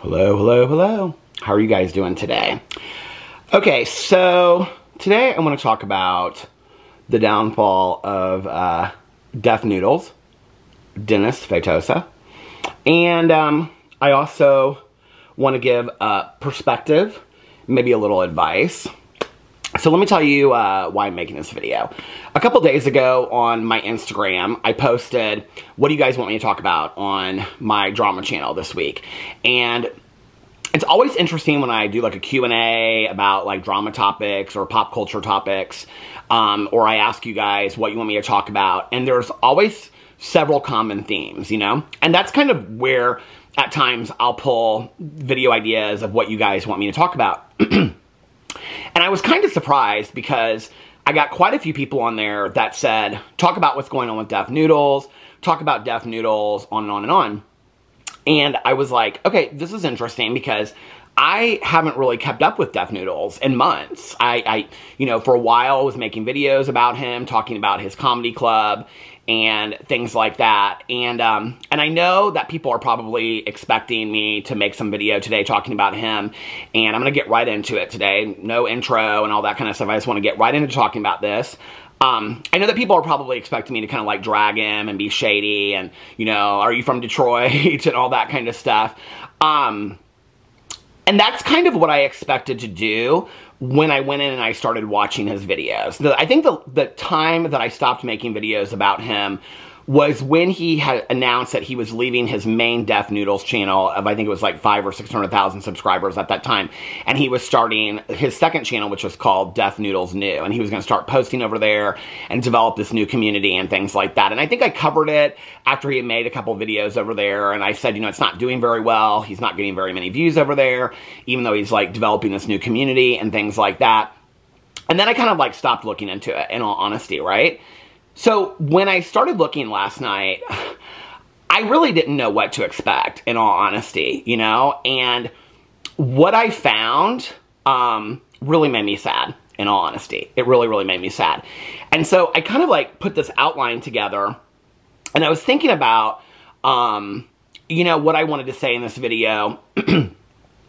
Hello, hello, hello. How are you guys doing today? Okay, so today I want to talk about the downfall of Deaf Noodles, Dennis Fetosa, and I also want to give a perspective, maybe a little advice. So let me tell you why I'm making this video. A couple days ago on my Instagram, I posted, what do you guys want me to talk about on my drama channel this week? And it's always interesting when I do like a Q&A about like drama topics or pop culture topics, or I ask you guys what you want me to talk about. And there's always several common themes, you know? And that's kind of where at times I'll pull video ideas of what you guys want me to talk about. And I was kind of surprised because I got quite a few people on there that said, talk about what's going on with Deaf Noodles, talk about Deaf Noodles, on and on and on. And I was like, okay, this is interesting because I haven't really kept up with Deaf Noodles in months. You know, for a while I was making videos about him, talking about his comedy club and things like that. And I know that people are probably expecting me to make some video today talking about him, and I'm going to get right into it today. No intro and all that kind of stuff. I just want to get right into talking about this. I know that people are probably expecting me to kind of like drag him and be shady and, you know, are you from Detroit and all that kind of stuff. And that's kind of what I expected to do when I went in and I started watching his videos. I think the time that I stopped making videos about him was when he had announced that he was leaving his main Deaf Noodles channel of, I think it was like 500,000 or 600,000 subscribers at that time. And he was starting his second channel, which was called Deaf Noodles New. And he was going to start posting over there and develop this new community and things like that. And I think I covered it after he had made a couple videos over there. And I said, you know, it's not doing very well. He's not getting very many views over there, even though he's like developing this new community and things like that. And then I kind of like stopped looking into it, in all honesty, right? So when I started looking last night, I really didn't know what to expect, in all honesty, you know? And what I found really made me sad, in all honesty. It really, really made me sad. And so I kind of like put this outline together, and I was thinking about, you know, what I wanted to say in this video.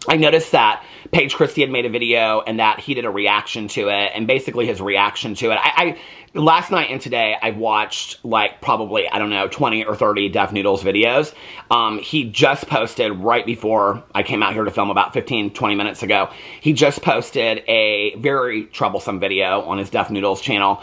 I noticed that Paige Christie had made a video and that he did a reaction to it, and basically his reaction to it. Last night and today, I watched like probably, I don't know, 20 or 30 Deaf Noodles videos. He just posted right before I came out here to film about 15-20 minutes ago. He just posted a very troublesome video on his Deaf Noodles channel.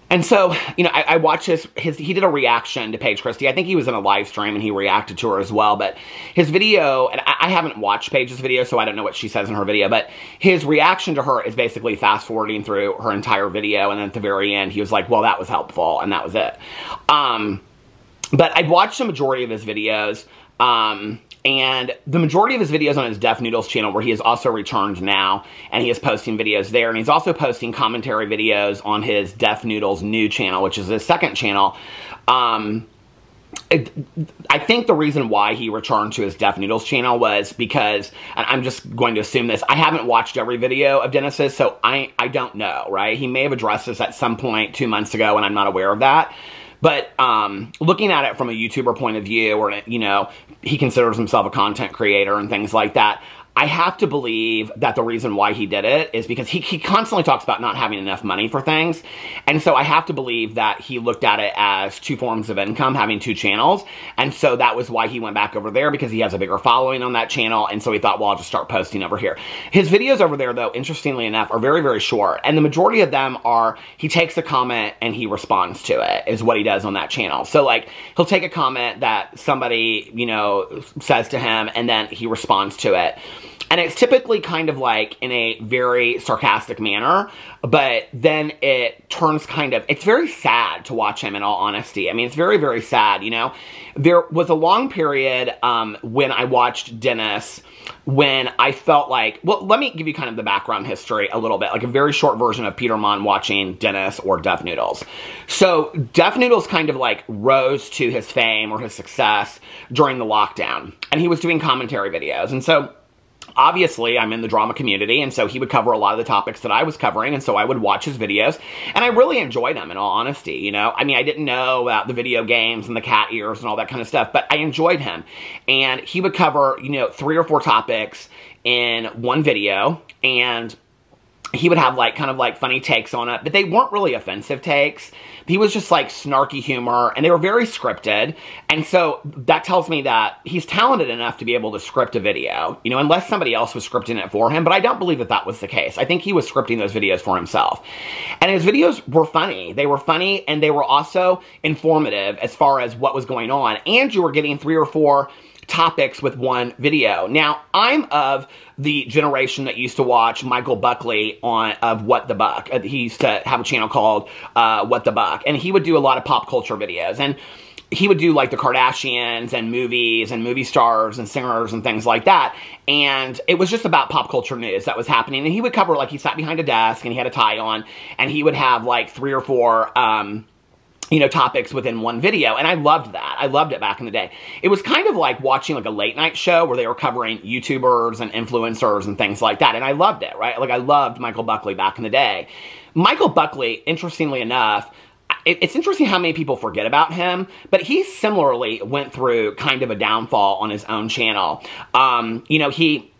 And so, you know, I watched he did a reaction to Paige Christie. I think he was in a live stream and he reacted to her as well. But his video, and I haven't watched Paige's video, so I don't know what she says in her video. But his reaction to her is basically fast forwarding through her entire video. And then at the very end, he was like, well, that was helpful. And that was it. But I've watched the majority of his videos. And the majority of his videos on his Deaf Noodles channel, where he has also returned now, and he is posting videos there, and he's also posting commentary videos on his Deaf Noodles New channel, which is his second channel. I think the reason why he returned to his Deaf Noodles channel was because, and I'm just going to assume this, I haven't watched every video of Dennis's, so I don't know, right? He may have addressed this at some point 2 months ago, and I'm not aware of that. But looking at it from a YouTuber point of view, or, you know, he considers himself a content creator and things like that, I have to believe that the reason why he did it is because he constantly talks about not having enough money for things. And so I have to believe that he looked at it as two forms of income, having two channels. And so that was why he went back over there, because he has a bigger following on that channel. And so he thought, well, I'll just start posting over here. His videos over there, though, interestingly enough, are very, very short. And the majority of them are, he takes a comment and he responds to it, is what he does on that channel. So, like, he'll take a comment that somebody, you know, says to him, and then he responds to it. And it's typically kind of like in a very sarcastic manner, but then it turns kind of, it's very sad to watch him, in all honesty. I mean, it's very, very sad, you know. There was a long period when I watched Dennis when I felt like, well, let me give you kind of the background history a little bit, like a very short version of Peter Monn watching Dennis or Deaf Noodles. So Deaf Noodles kind of like rose to his fame or his success during the lockdown, and he was doing commentary videos. And so obviously, I'm in the drama community, and so he would cover a lot of the topics that I was covering, and so I would watch his videos, and I really enjoyed them, in all honesty, you know? I mean, I didn't know about the video games and the cat ears and all that kind of stuff, but I enjoyed him. And he would cover, you know, 3 or 4 topics in one video, and he would have, like, kind of, like, funny takes on it, but they weren't really offensive takes. He was just, like, snarky humor, and they were very scripted, and so that tells me that he's talented enough to be able to script a video, you know, unless somebody else was scripting it for him, but I don't believe that that was the case. I think he was scripting those videos for himself. And his videos were funny. They were funny, and they were also informative as far as what was going on, and you were getting 3 or 4 topics with one video. Now, I'm of the generation that used to watch Michael Buckley of What the Buck. He used to have a channel called What the Buck, and he would do a lot of pop culture videos, and he would do like the Kardashians and movies and movie stars and singers and things like that, and it was just about pop culture news that was happening, and he would cover, like, he sat behind a desk and he had a tie on, and he would have like 3 or 4 you know, topics within one video, and I loved that. I loved it back in the day. It was kind of like watching like a late night show where they were covering YouTubers and influencers and things like that, and I loved it, right? Like, I loved Michael Buckley back in the day. Michael Buckley, interestingly enough, it's interesting how many people forget about him, but he similarly went through kind of a downfall on his own channel. You know, he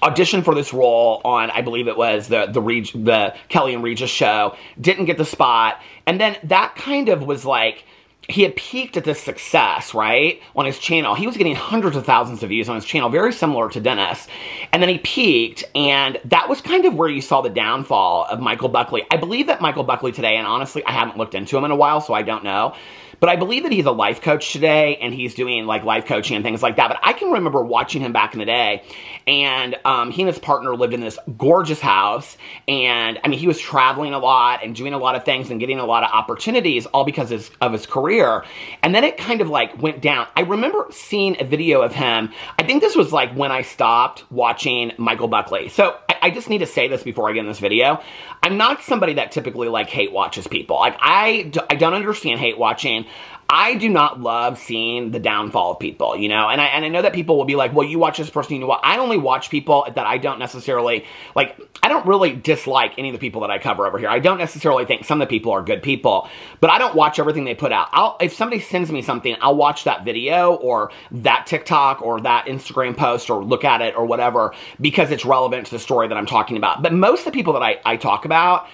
auditioned for this role on, I believe it was the Kelly and Regis show, didn't get the spot, and then that kind of was like, he had peaked at this success, right, on his channel. He was getting hundreds of thousands of views on his channel, very similar to Dennis, and then he peaked, and that was kind of where you saw the downfall of Michael Buckley. I believe that Michael Buckley today, and honestly, I haven't looked into him in a while, so I don't know, but I believe that he's a life coach today, and he's doing, like, life coaching and things like that. But I can remember watching him back in the day, and he and his partner lived in this gorgeous house, and, I mean, he was traveling a lot and doing a lot of things and getting a lot of opportunities, all because of his career. And then it kind of, like, went down. I remember seeing a video of him. I think this was, like, when I stopped watching Michael Buckley. So I just need to say this before I get in this video. I'm not somebody that typically, like, hate watches people. Like, I don't understand hate watching. I do not love seeing the downfall of people, you know, and I know that people will be like, well, you watch this person, you know what, I only watch people that I don't necessarily, like, I don't really dislike any of the people that I cover over here. I don't necessarily think some of the people are good people, but I don't watch everything they put out. If somebody sends me something, I'll watch that video or that TikTok or that Instagram post or look at it or whatever because it's relevant to the story that I'm talking about. But most of the people that I talk about,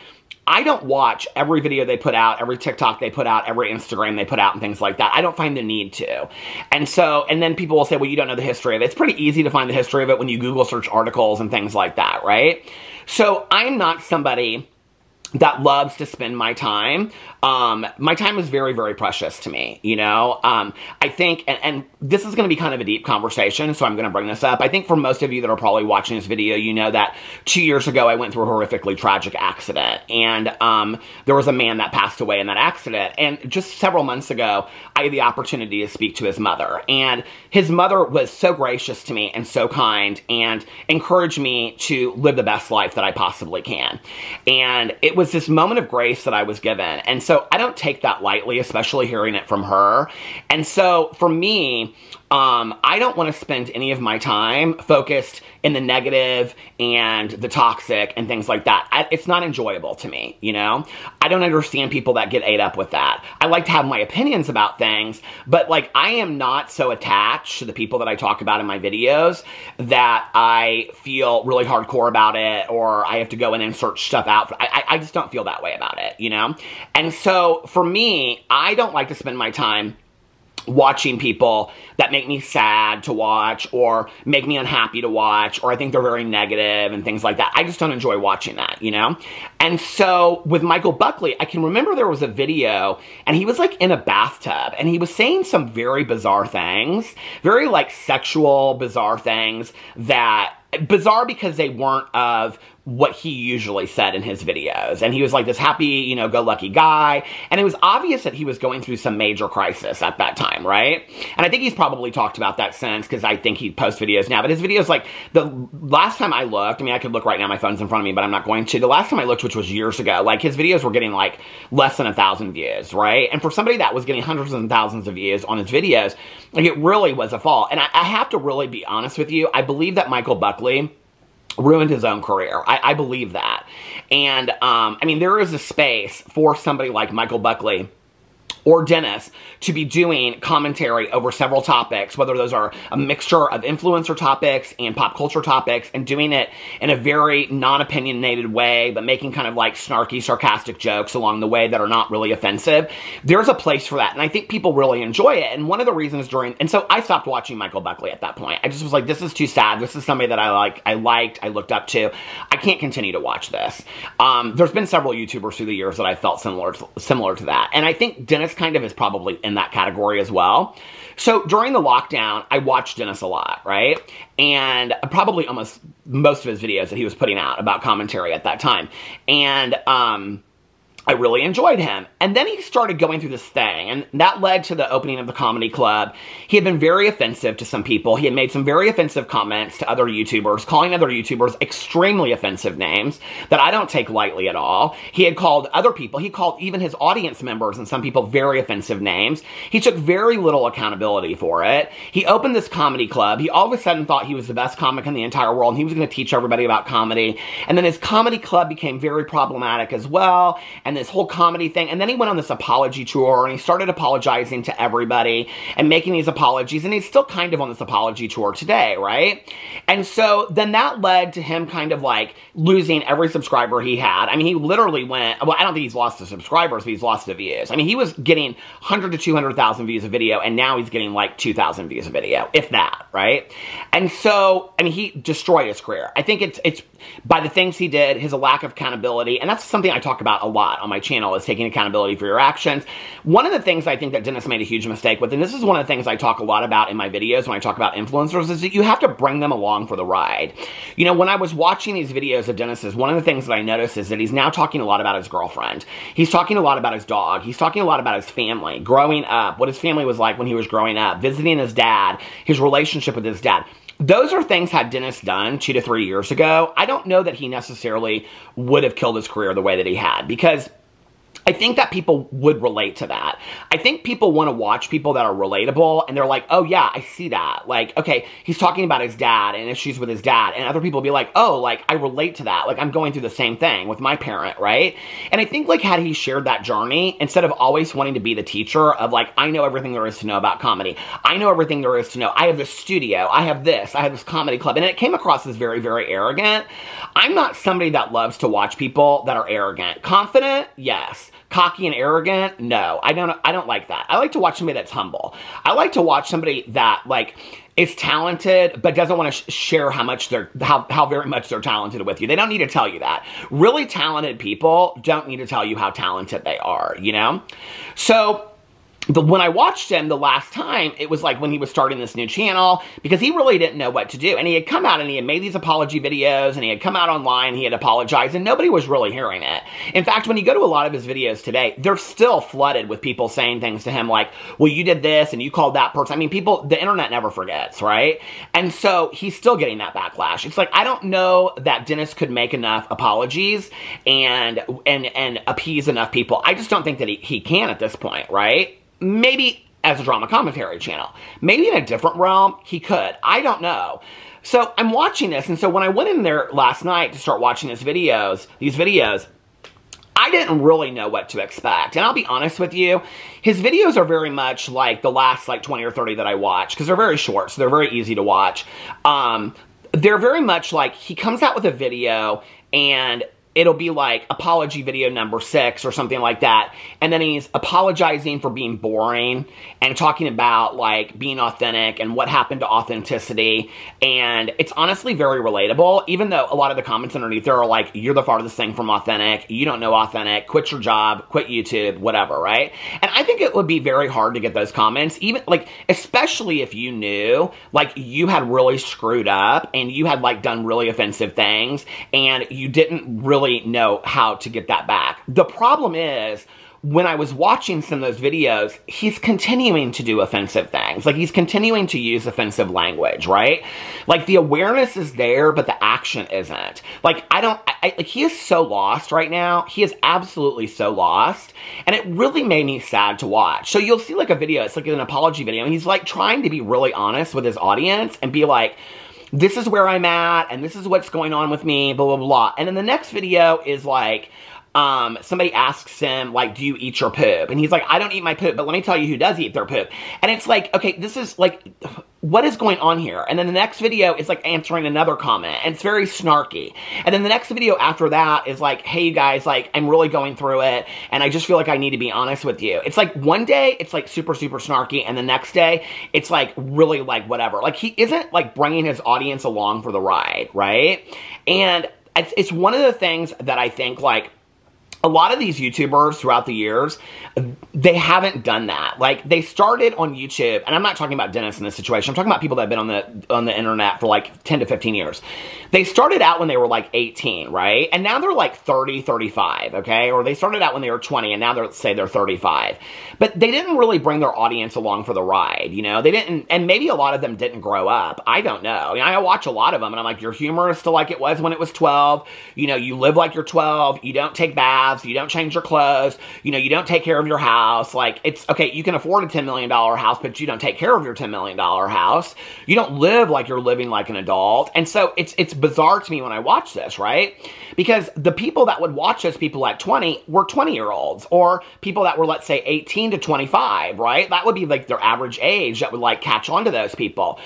I don't watch every video they put out, every TikTok they put out, every Instagram they put out, and things like that. I don't find the need to. And then people will say, well, you don't know the history of it. It's pretty easy to find the history of it when you Google search articles and things like that, right? So I'm not somebody that loves to spend my time. My time is very, very precious to me, you know? I think, and this is going to be kind of a deep conversation, so I'm going to bring this up. I think for most of you that are probably watching this video, you know that 2 years ago I went through a horrifically tragic accident, and there was a man that passed away in that accident, and just several months ago, I had the opportunity to speak to his mother, and his mother was so gracious to me and so kind, and encouraged me to live the best life that I possibly can. And it was this moment of grace that I was given, and so I don't take that lightly, especially hearing it from her. And so for me, I don't want to spend any of my time focused in the negative and the toxic and things like that. It's not enjoyable to me, you know? I don't understand people that get ate up with that. I like to have my opinions about things, but, like, I am not so attached to the people that I talk about in my videos that I feel really hardcore about it, or I have to go in and search stuff out. I just don't feel that way about it, you know? And so for me, I don't like to spend my time watching people that make me sad to watch or make me unhappy to watch, or I think they're very negative and things like that. I just don't enjoy watching that, you know? And so with Michael Buckley, I can remember there was a video and he was, like, in a bathtub and he was saying some very bizarre things, very, like, sexual bizarre things that bizarre because they weren't of what he usually said in his videos. And he was like this happy, you know, go-lucky guy. And it was obvious that he was going through some major crisis at that time, right? And I think he's probably talked about that since, because I think he posts videos now. But his videos, like, the last time I looked, I mean, I could look right now, my phone's in front of me, but I'm not going to. The last time I looked, which was years ago, like, his videos were getting, like, less than 1,000 views, right? And for somebody that was getting hundreds and thousands of views on his videos, like, it really was a fall. And I have to really be honest with you, I believe that Michael Buckley ruined his own career. I believe that. And, I mean, there is a space for somebody like Michael Buckley or Dennis to be doing commentary over several topics, whether those are a mixture of influencer topics and pop culture topics, and doing it in a very non-opinionated way, but making kind of like snarky, sarcastic jokes along the way that are not really offensive. There's a place for that, and I think people really enjoy it. And one of the reasons and so I stopped watching Michael Buckley at that point. I just was like, this is too sad. This is somebody that I looked up to. I can't continue to watch this. There's been several YouTubers through the years that I felt similar to that, and I think Dennis kind of is probably in that category as well. So during the lockdown, I watched Dennis a lot, right? And probably almost most of his videos that he was putting out about commentary at that time. And I really enjoyed him. And then he started going through this thing, and that led to the opening of the comedy club. He had been very offensive to some people. He had made some very offensive comments to other YouTubers, calling other YouTubers extremely offensive names that I don't take lightly at all. He had called other people, he called even his audience members and some people very offensive names. He took very little accountability for it. He opened this comedy club. He all of a sudden thought he was the best comic in the entire world, and he was going to teach everybody about comedy. And then his comedy club became very problematic as well, and this whole comedy thing. And then he went on this apology tour, and he started apologizing to everybody and making these apologies, and he's still kind of on this apology tour today, right? And so then that led to him kind of like losing every subscriber he had. I mean, he literally went, well, I don't think he's lost the subscribers, but he's lost the views. I mean, he was getting 100 to 200,000 views a video, and now he's getting like 2,000 views a video, if that, right? And so, I mean, he destroyed his career. I think it's by the things he did, his lack of accountability, and that's something I talk about a lot on my channel, is taking accountability for your actions. One of the things I think that Dennis made a huge mistake with, and this is one of the things I talk a lot about in my videos when I talk about influencers, is that you have to bring them along for the ride. You know, when I was watching these videos of Dennis's, one of the things that I noticed is that he's now talking a lot about his girlfriend. He's talking a lot about his dog. He's talking a lot about his family, growing up, what his family was like when he was growing up, visiting his dad, his relationship with his dad. Those are things, had Dennis done 2 to 3 years ago, I don't know that he necessarily would have killed his career the way that he had, because I think that people would relate to that. I think people want to watch people that are relatable, and they're like, oh yeah, I see that. Like, okay, he's talking about his dad and issues with his dad, and other people will be like, oh, like, I relate to that. Like, I'm going through the same thing with my parent, right? And I think, like, had he shared that journey, instead of always wanting to be the teacher of, like, I know everything there is to know about comedy. I know everything there is to know. I have this studio. I have this comedy club. And it came across as very, very arrogant. I'm not somebody that loves to watch people that are arrogant. Confident? Yes. Cocky and arrogant? No. I don't like that. I like to watch somebody that's humble. I like to watch somebody that, like, is talented, but doesn't want to share how very much they're talented with you. They don't need to tell you that. Really talented people don't need to tell you how talented they are, you know? So when I watched him the last time, it was like when he was starting this new channel, because he really didn't know what to do. And he had come out and he had made these apology videos, and he had come out online, he had apologized, and nobody was really hearing it. In fact, when you go to a lot of his videos today, they're still flooded with people saying things to him like, well, you did this and you called that person. I mean, the internet never forgets, right? And so he's still getting that backlash. It's like, I don't know that Dennis could make enough apologies and appease enough people. I just don't think that he can at this point, right? Maybe as a drama commentary channel. Maybe in a different realm, he could. I don't know. So I'm watching this, and so when I went in there last night to start watching these videos, I didn't really know what to expect. And I'll be honest with you, his videos are very much like the last like 20 or 30 that I watch, because they're very short, so they're very easy to watch. They're very much like he comes out with a video, and it'll be like apology video number 6 or something like that. And then he's apologizing for being boring and talking about like being authentic and what happened to authenticity. And it's honestly very relatable, even though a lot of the comments underneath there are like, you're the farthest thing from authentic. You don't know authentic. Quit your job, quit YouTube, whatever, right? And I think it would be very hard to get those comments, even like, especially if you knew like you had really screwed up and you had like done really offensive things and you didn't really know how to get that back. The problem is, when I was watching some of those videos, he's continuing to do offensive things. Like, he's continuing to use offensive language, right? Like, the awareness is there, but the action isn't. Like, like, he is so lost right now. He is absolutely so lost. And it really made me sad to watch. So you'll see, like, a video, it's like an apology video, and he's, like, trying to be really honest with his audience and be like, this is where I'm at, and this is what's going on with me, blah, blah, blah. And then the next video is like, somebody asks him, like, do you eat your poop? And he's like, I don't eat my poop, but let me tell you who does eat their poop. And it's like, okay, this is like, what is going on here? And then the next video is like answering another comment, and it's very snarky. And then the next video after that is like, hey, you guys, like, I'm really going through it, and I just feel like I need to be honest with you. It's like, one day, it's like super, super snarky, and the next day, it's like really like whatever. Like, he isn't like bringing his audience along for the ride, right? And it's one of the things that I think, like, a lot of these YouTubers throughout the years, they haven't done that. Like, they started on YouTube, and I'm not talking about Dennis in this situation. I'm talking about people that have been on the internet for like 10 to 15 years. They started out when they were like 18, right? And now they're like 30, 35, okay? Or they started out when they were 20, and now they're 35. But they didn't really bring their audience along for the ride, you know? They didn't, and maybe a lot of them didn't grow up. I don't know. I watch a lot of them, and I'm like, your humor is still like it was when it was 12. You know, you live like you're 12. You don't take baths. You don't change your clothes. You know, you don't take care of your house. Like, it's, okay, you can afford a $10 million house, but you don't take care of your $10 million house. You don't live like you're living like an adult. And so it's bizarre to me when I watch this, right? Because the people that would watch those people at 20 were 20-year-olds, or people that were, let's say, 18 to 25, right? That would be like their average age that would like catch on to those people.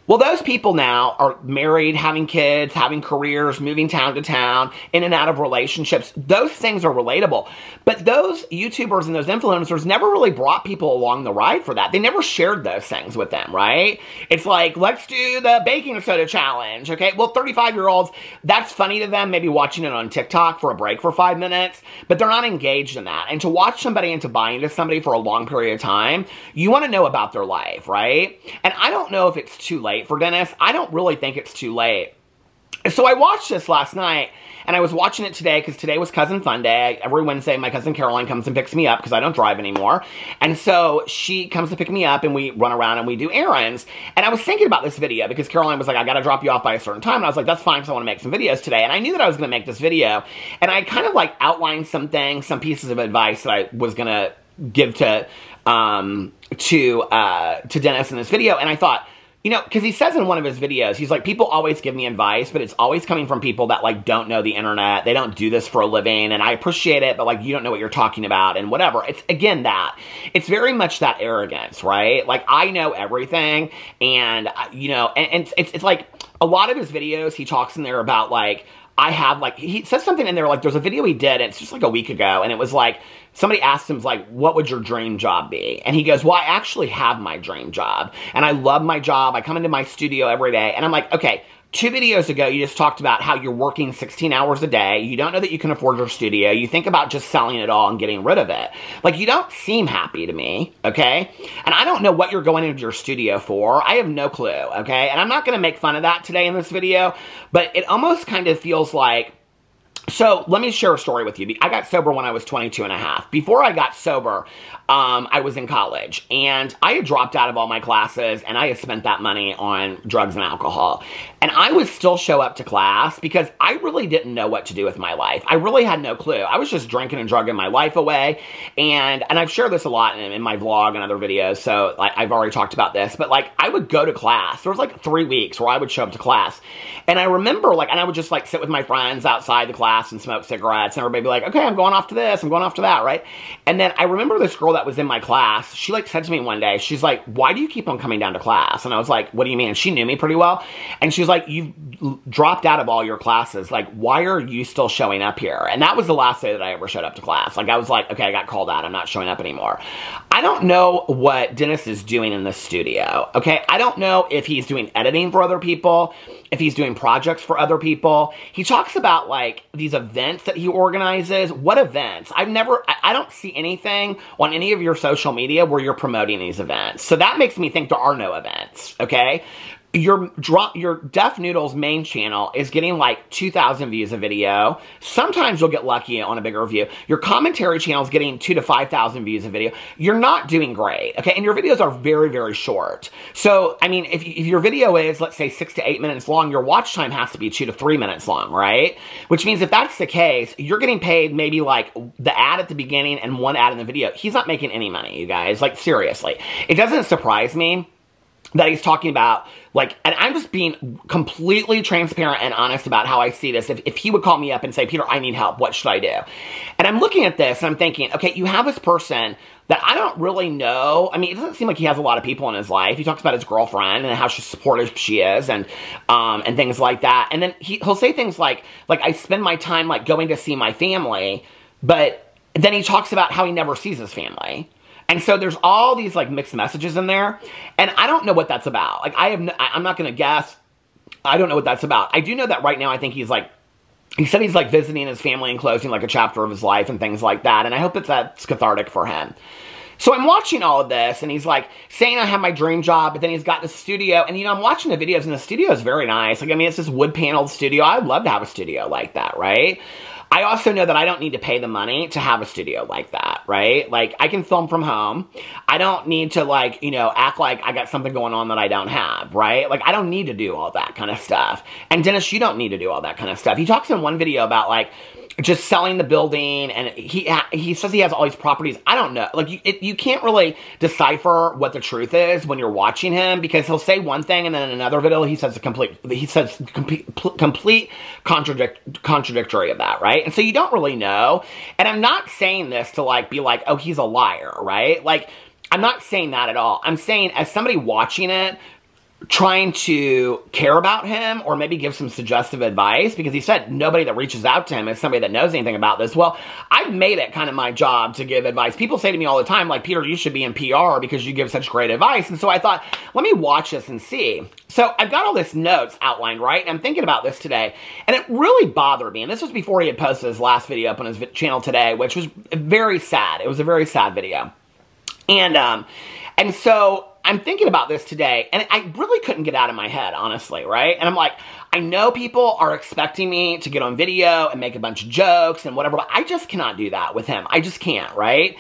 Well, those people now are married, having kids, having careers, moving town to town, in and out of relationships. Those things are relatable. But those YouTubers and those influencers never really brought people along the ride for that. They never shared those things with them, right? It's like, let's do the baking soda challenge, okay? Well, 35-year-olds, that's funny to them, maybe watching it on TikTok for a break for 5 minutes, but they're not engaged in that. And to watch somebody and to buy into somebody for a long period of time, you want to know about their life, right? And I don't know if it's too late for Dennis. I don't really think it's too late. So I watched this last night, and I was watching it today because today was Cousin Fun Day. Every Wednesday, my cousin Caroline comes and picks me up because I don't drive anymore. And so she comes to pick me up, and we run around and we do errands. And I was thinking about this video because Caroline was like, I got to drop you off by a certain time. And I was like, that's fine because I want to make some videos today. And I knew that I was going to make this video. And I kind of like outlined some things, some pieces of advice that I was going to give to Dennis in this video. And I thought, you know, because he says in one of his videos, he's like, people always give me advice, but it's always coming from people that, like, don't know the internet. They don't do this for a living, and I appreciate it, but, like, you don't know what you're talking about, and whatever. It's, again, that. It's very much that arrogance, right? Like, I know everything, and, you know, and it's like, a lot of his videos, he talks in there about, like, I have, like, he says something in there, like, there's a video he did, and it's just, like, a week ago, and it was, like, somebody asked him, like, what would your dream job be? And he goes, well, I actually have my dream job, and I love my job. I come into my studio every day, and I'm like, okay, 2 videos ago, you just talked about how you're working 16 hours a day. You don't know that you can afford your studio. You think about just selling it all and getting rid of it. Like, you don't seem happy to me, okay? And I don't know what you're going into your studio for. I have no clue, okay? And I'm not going to make fun of that today in this video, but it almost kind of feels like, so let me share a story with you. I got sober when I was 22 and a half. Before I got sober, I was in college, and I had dropped out of all my classes, and I had spent that money on drugs and alcohol. And I would still show up to class because I really didn't know what to do with my life. I really had no clue. I was just drinking and drugging my life away. And I've shared this a lot in my vlog and other videos, so like, I've already talked about this. But like, I would go to class. There was like 3 weeks where I would show up to class. And I remember like, and I would just like sit with my friends outside the class and smoke cigarettes. And everybody would be like, okay, I'm going off to this. I'm going off to that, right? And then I remember this girl that was in my class. She like said to me one day, she's like, why do you keep on coming down to class? And I was like, what do you mean? And she knew me pretty well. And she was like, you dropped out of all your classes. Like, why are you still showing up here? And that was the last day that I ever showed up to class. Like, I was like, okay, I got called out. I'm not showing up anymore. I don't know what Dennis is doing in the studio, okay? I don't know if he's doing editing for other people, if he's doing projects for other people. He talks about, like, these events that he organizes. What events? I don't see anything on any of your social media where you're promoting these events. So that makes me think there are no events, okay? Your Deaf Noodles main channel is getting like 2,000 views a video. Sometimes you'll get lucky on a bigger view. Your commentary channel is getting 2,000 to 5,000 views a video. You're not doing great, okay? And your videos are very, very short. So, I mean, if your video is, let's say, 6 to 8 minutes long, your watch time has to be 2 to 3 minutes long, right? Which means if that's the case, you're getting paid maybe like the ad at the beginning and one ad in the video. He's not making any money, you guys. Like, seriously. It doesn't surprise me that he's talking about, like, and I'm just being completely transparent and honest about how I see this. If he would call me up and say, Peter, I need help, what should I do? And I'm looking at this and I'm thinking, okay, you have this person that I don't really know. I mean, it doesn't seem like he has a lot of people in his life. He talks about his girlfriend and how supportive she is and things like that. And then he'll say things like I spend my time, like, going to see my family, but then he talks about how he never sees his family. And so there's all these, like, mixed messages in there, and I don't know what that's about. Like, I'm not going to guess. I don't know what that's about. I do know that right now I think he said he's, like, visiting his family and closing, like, a chapter of his life and things like that, and I hope that's cathartic for him. So I'm watching all of this, and he's, like, saying I have my dream job, but then he's got the studio, and, you know, I'm watching the videos, and the studio is very nice. Like, I mean, it's this wood-paneled studio. I'd love to have a studio like that, right? I also know that I don't need to pay the money to have a studio like that, right? Like, I can film from home. I don't need to, like, you know, act like I got something going on that I don't have, right? Like, I don't need to do all that kind of stuff. And Dennis, you don't need to do all that kind of stuff. He talks in one video about, like, just selling the building, and he says he has all these properties. I don't know. Like, you can't really decipher what the truth is when you're watching him, because he'll say one thing and then in another video he says complete contradictory of that, right? And so you don't really know. And I'm not saying this to, like, be like, oh, he's a liar, right? Like, I'm not saying that at all. I'm saying, as somebody watching it, trying to care about him or maybe give some suggestive advice, because he said nobody that reaches out to him is somebody that knows anything about this. Well, I've made it kind of my job to give advice. People say to me all the time, like, Peter, you should be in PR because you give such great advice. And so I thought, let me watch this and see. So I've got all this notes outlined, right? And I'm thinking about this today, and it really bothered me. And this was before he had posted his last video up on his channel today, which was very sad. It was a very sad video. And so I'm thinking about this today, and I really couldn't get out of my head, honestly, right? And I'm like, I know people are expecting me to get on video and make a bunch of jokes and whatever, but I just cannot do that with him. I just can't, right?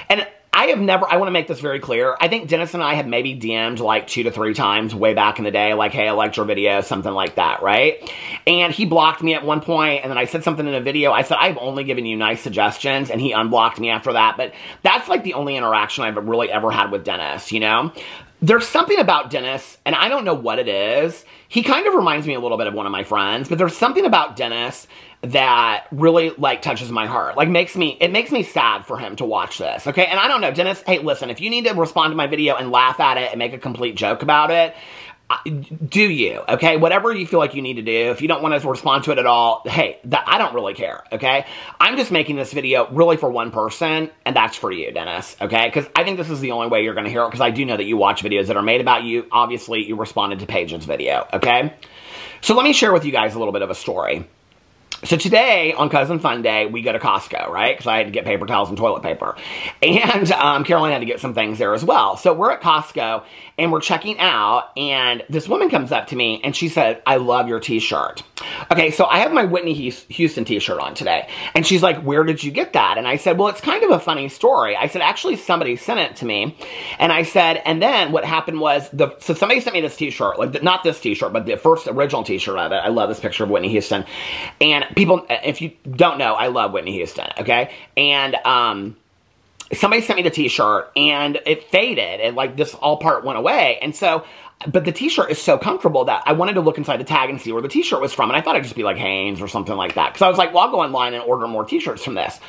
And I want to make this very clear. I think Dennis and I have maybe DM'd like 2 to 3 times way back in the day, like, hey, I liked your video, something like that, right? And he blocked me at one point, and then I said something in a video. I said, I've only given you nice suggestions, and he unblocked me after that. But that's like the only interaction I've really ever had with Dennis, you know? There's something about Dennis, and I don't know what it is. He kind of reminds me a little bit of one of my friends, but there's something about Dennis that really, like, touches my heart. Like, it makes me sad for him to watch this, okay? And I don't know, Dennis, hey, listen, if you need to respond to my video and laugh at it and make a complete joke about it, do you, okay? Whatever you feel like you need to do. If you don't want to respond to it at all, hey, I don't really care, okay? I'm just making this video really for one person, and that's for you, Dennis, okay? Because I think this is the only way you're going to hear it, because I do know that you watch videos that are made about you. Obviously, you responded to Paige's video, okay? So let me share with you guys a little bit of a story. So today, on Cousin Fun Day, we go to Costco, right? Because I had to get paper towels and toilet paper. And Caroline had to get some things there as well. So we're at Costco, and we're checking out, and this woman comes up to me, and she said, I love your t-shirt. Okay, so I have my Whitney Houston t-shirt on today. And she's like, where did you get that? And I said, well, it's kind of a funny story. I said, actually, somebody sent it to me. And I said, and then what happened was, so somebody sent me this t-shirt, like, not this t-shirt, but the first original t-shirt of it. I love this picture of Whitney Houston. And people, if you don't know, I love Whitney Houston, okay? And somebody sent me the t-shirt, and it faded, and, like, this all part went away. And so but the t-shirt is so comfortable that I wanted to look inside the tag and see where the t-shirt was from. And I thought it'd just be like Hanes or something like that. Because I was like, well, I'll go online and order more t-shirts from this.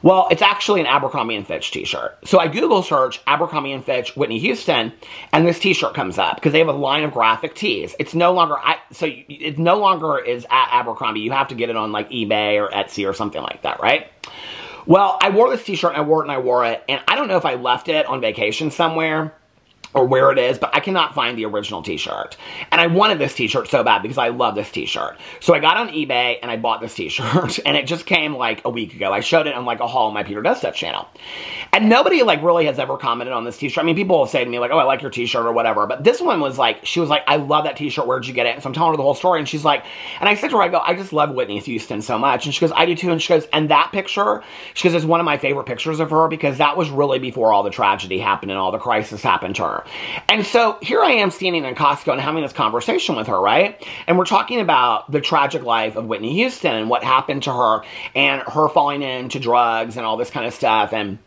Well, it's actually an Abercrombie & Fitch t-shirt. So I Google search Abercrombie & Fitch, Whitney Houston, and this t-shirt comes up because they have a line of graphic tees. It's no longer, it no longer is at Abercrombie. You have to get it on like eBay or Etsy or something like that, right? Well, I wore this t-shirt and I wore it and I wore it. And I don't know if I left it on vacation somewhere or where it is, but I cannot find the original t-shirt. And I wanted this t-shirt so bad because I love this t-shirt. So I got on eBay and I bought this t-shirt and it just came like a week ago. I showed it on like a haul on my Peter Does Stuff channel. And nobody like really has ever commented on this t-shirt. I mean, people will say to me like, oh, I like your t-shirt or whatever. But this one was like, she was like, I love that t-shirt. Where'd you get it? And so I'm telling her the whole story. And she's like, and I said to her, I go, I just love Whitney Houston so much. And she goes, I do too. And she goes, and that picture, she goes, is one of my favorite pictures of her because that was really before all the tragedy happened and all the crisis happened to her. And so here I am standing in Costco and having this conversation with her, right? And we're talking about the tragic life of Whitney Houston and what happened to her and her falling into drugs and all this kind of stuff and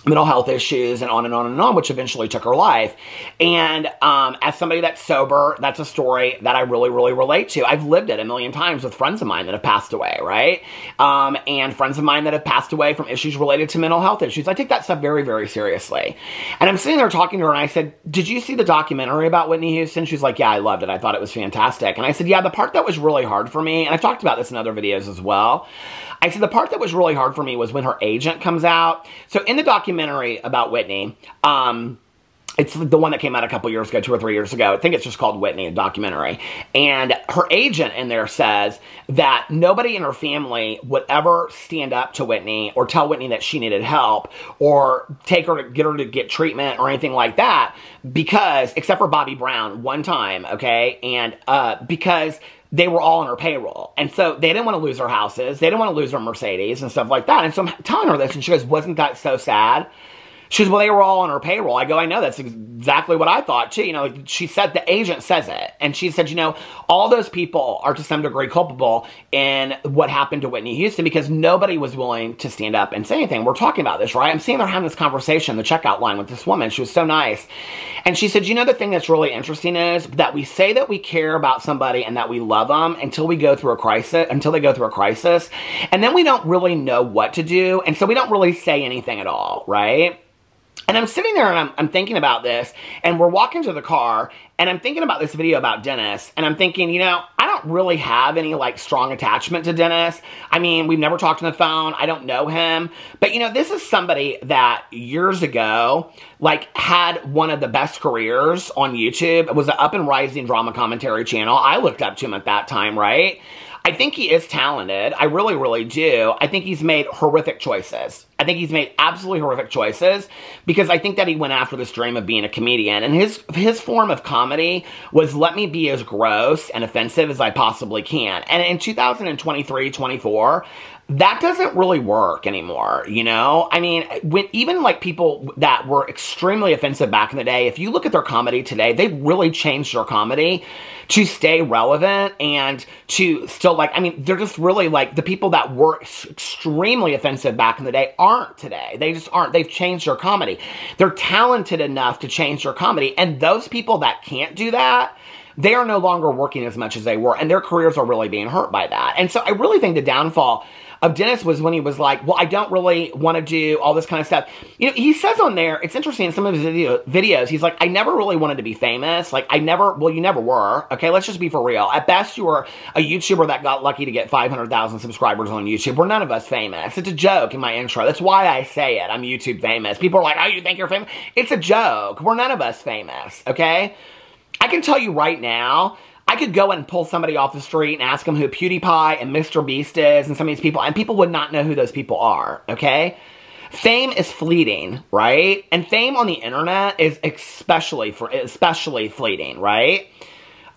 mental health issues and on and on and on, which eventually took her life. And as somebody that's sober, that's a story that I really, really relate to. I've lived it a million times with friends of mine that have passed away, right? And friends of mine that have passed away from issues related to mental health issues. I take that stuff very, very seriously. And I'm sitting there talking to her and I said, did you see the documentary about Whitney Houston? She's like, yeah, I loved it. I thought it was fantastic. And I said, yeah, the part that was really hard for me, and I've talked about this in other videos as well, I said the part that was really hard for me was when her agent comes out. So in the documentary about Whitney, it's the one that came out a couple years ago, 2 or 3 years ago. I think it's just called Whitney, a documentary. And her agent in there says that nobody in her family would ever stand up to Whitney or tell Whitney that she needed help or take her to get treatment or anything like that because, except for Bobby Brown one time, okay? And because they were all on her payroll. And so they didn't want to lose their houses. They didn't want to lose their Mercedes and stuff like that. And so I'm telling her this and she goes, wasn't that so sad? She goes, well, they were all on her payroll. I go, I know, that's exactly what I thought too. You know, she said, the agent says it. And she said, you know, all those people are to some degree culpable in what happened to Whitney Houston because nobody was willing to stand up and say anything. We're talking about this, right? I'm seeing her having this conversation, the checkout line with this woman. She was so nice. And she said, you know, the thing that's really interesting is that we say that we care about somebody and that we love them until we go through a crisis, until they go through a crisis. And then we don't really know what to do. And so we don't really say anything at all, right? And I'm sitting there and I'm thinking about this, and we're walking to the car, and I'm thinking about this video about Dennis, and I'm thinking, you know, I don't really have any, like, strong attachment to Dennis. I mean, we've never talked on the phone. I don't know him. But, you know, this is somebody that years ago, like, had one of the best careers on YouTube. It was an up-and-rising drama commentary channel. I looked up to him at that time, right? I think he is talented. I really, really do. I think he's made horrific choices. I think he's made absolutely horrific choices because I think that he went after this dream of being a comedian. And his form of comedy was let me be as gross and offensive as I possibly can. And in 2023, 24, that doesn't really work anymore, you know? I mean, even like people that were extremely offensive back in the day, if you look at their comedy today, they've really changed their comedy to stay relevant and to still like, I mean, they're just really like the people that were extremely offensive back in the day aren't today. They just aren't. They've changed their comedy. They're talented enough to change their comedy. And those people that can't do that, they are no longer working as much as they were, and their careers are really being hurt by that. And so I really think the downfall of Dennis was when he was like, well, I don't really want to do all this kind of stuff. You know, he says on there, it's interesting, in some of his videos, he's like, I never really wanted to be famous. Like, well, you never were. Okay, let's just be for real. At best, you were a YouTuber that got lucky to get 500,000 subscribers on YouTube. We're none of us famous. It's a joke in my intro. That's why I say it. I'm YouTube famous. People are like, oh, you think you're famous? It's a joke. We're none of us famous, okay? I can tell you right now, I could go and pull somebody off the street and ask them who PewDiePie and Mr. Beast is and some of these people, and people would not know who those people are, okay? Fame is fleeting, right? And fame on the internet is especially fleeting, right?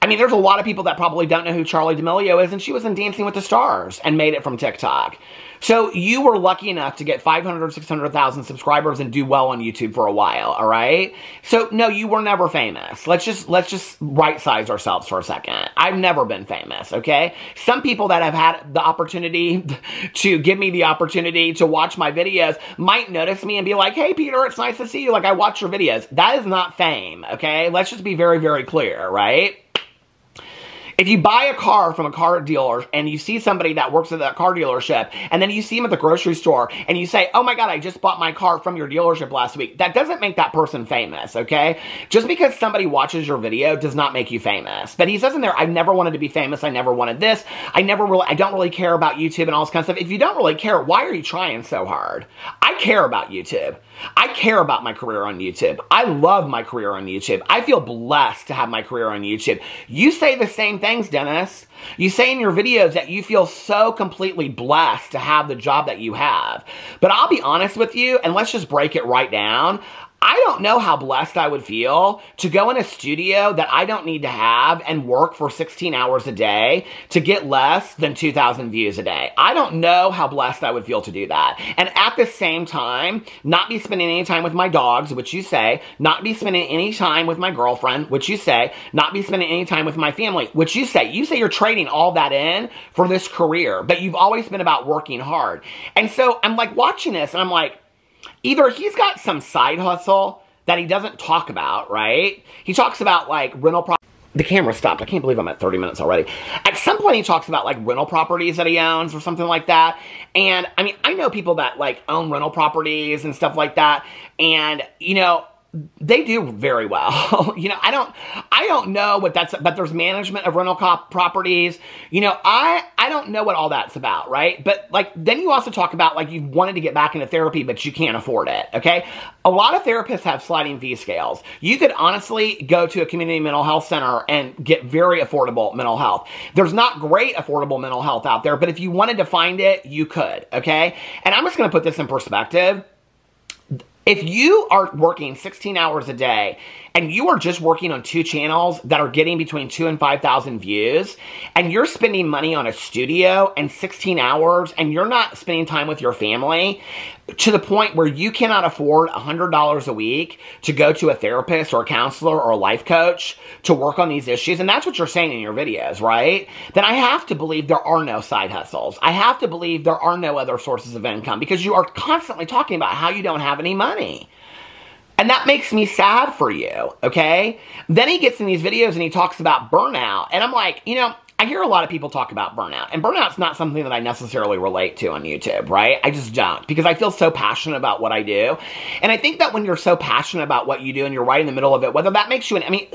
I mean, there's a lot of people that probably don't know who Charli D'Amelio is, and she was in Dancing with the Stars and made it from TikTok. So you were lucky enough to get 500, 600,000 subscribers and do well on YouTube for a while, all right? So no, you were never famous. Let's just right-size ourselves for a second. I've never been famous, okay? Some people that have had the opportunity to give me the opportunity to watch my videos might notice me and be like, hey, Peter, it's nice to see you. Like, I watch your videos. That is not fame, okay? Let's just be very, very clear, right? If you buy a car from a car dealer and you see somebody that works at that car dealership and then you see him at the grocery store and you say, oh my God, I just bought my car from your dealership last week, that doesn't make that person famous, okay? Just because somebody watches your video does not make you famous. But he says in there, I never wanted to be famous. I never wanted this. I don't really care about YouTube and all this kind of stuff. If you don't really care, why are you trying so hard? I care about YouTube. I care about my career on YouTube. I love my career on YouTube. I feel blessed to have my career on YouTube. You say the same things, Dennis. You say in your videos that you feel so completely blessed to have the job that you have. But I'll be honest with you, and let's just break it right down. I don't know how blessed I would feel to go in a studio that I don't need to have and work for 16 hours a day to get less than 2,000 views a day. I don't know how blessed I would feel to do that. And at the same time, not be spending any time with my dogs, which you say, not be spending any time with my girlfriend, which you say, not be spending any time with my family, which you say. You say you're trading all that in for this career, but you've always been about working hard. And so I'm like watching this and I'm like, either he's got some side hustle that he doesn't talk about, right? He talks about like rental property. The camera stopped. I can't believe I'm at 30 minutes already. At some point he talks about like rental properties that he owns or something like that. And I mean, I know people that like own rental properties and stuff like that. And, you know, they do very well. You know, I don't know what that's, but there's management of rental properties. You know, I don't know what all that's about, right? But like, then you also talk about like you wanted to get back into therapy, but you can't afford it, okay? A lot of therapists have sliding fee scales. You could honestly go to a community mental health center and get very affordable mental health. There's not great affordable mental health out there, but if you wanted to find it, you could, okay? And I'm just going to put this in perspective. If you are working 16 hours a day and you are just working on 2 channels that are getting between 2,000 and 5,000 views, and you're spending money on a studio and 16 hours, and you're not spending time with your family to the point where you cannot afford $100 a week to go to a therapist or a counselor or a life coach to work on these issues, and that's what you're saying in your videos, right? Then I have to believe there are no side hustles. I have to believe there are no other sources of income because you are constantly talking about how you don't have any money. And that makes me sad for you, okay? Then he gets in these videos and he talks about burnout. And I'm like, you know, I hear a lot of people talk about burnout. And burnout's not something that I necessarily relate to on YouTube, right? I just don't. Because I feel so passionate about what I do. And I think that when you're so passionate about what you do and you're right in the middle of it, whether that makes you I mean,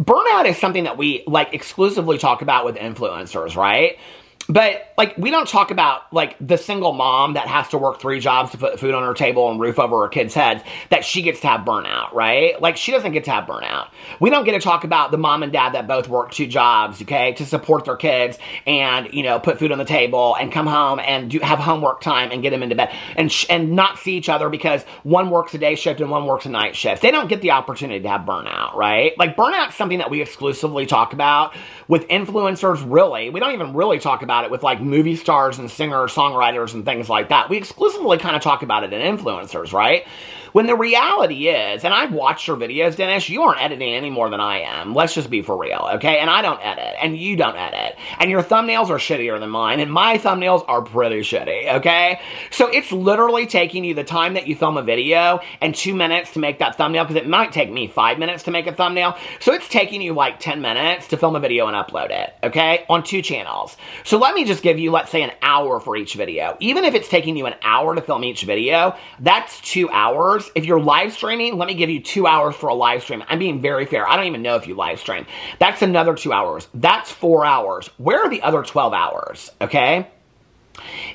burnout is something that we, like, exclusively talk about with influencers, right? But, like, we don't talk about, like, the single mom that has to work 3 jobs to put food on her table and roof over her kids' heads, that she gets to have burnout, right? Like, she doesn't get to have burnout. We don't get to talk about the mom and dad that both work 2 jobs, okay, to support their kids and, you know, put food on the table and come home and have homework time and get them into bed and not see each other because one works a day shift and one works a night shift. They don't get the opportunity to have burnout, right? Like, burnout's something that we exclusively talk about with influencers, really. We don't even really talk about it with like movie stars and singers, songwriters and things like that. We exclusively kind of talk about it in influencers, right? When the reality is, and I've watched your videos, Dennis, you aren't editing any more than I am. Let's just be for real, okay? And I don't edit, and you don't edit. And your thumbnails are shittier than mine, and my thumbnails are pretty shitty, okay? So it's literally taking you the time that you film a video and 2 minutes to make that thumbnail, because it might take me 5 minutes to make a thumbnail. So it's taking you like 10 minutes to film a video and upload it, okay? On 2 channels. So let me just give you, let's say, an hour for each video. Even if it's taking you an hour to film each video, that's 2 hours. If you're live streaming, let me give you 2 hours for a live stream. I'm being very fair. I don't even know if you live stream. That's another 2 hours. That's 4 hours. Where are the other 12 hours? Okay?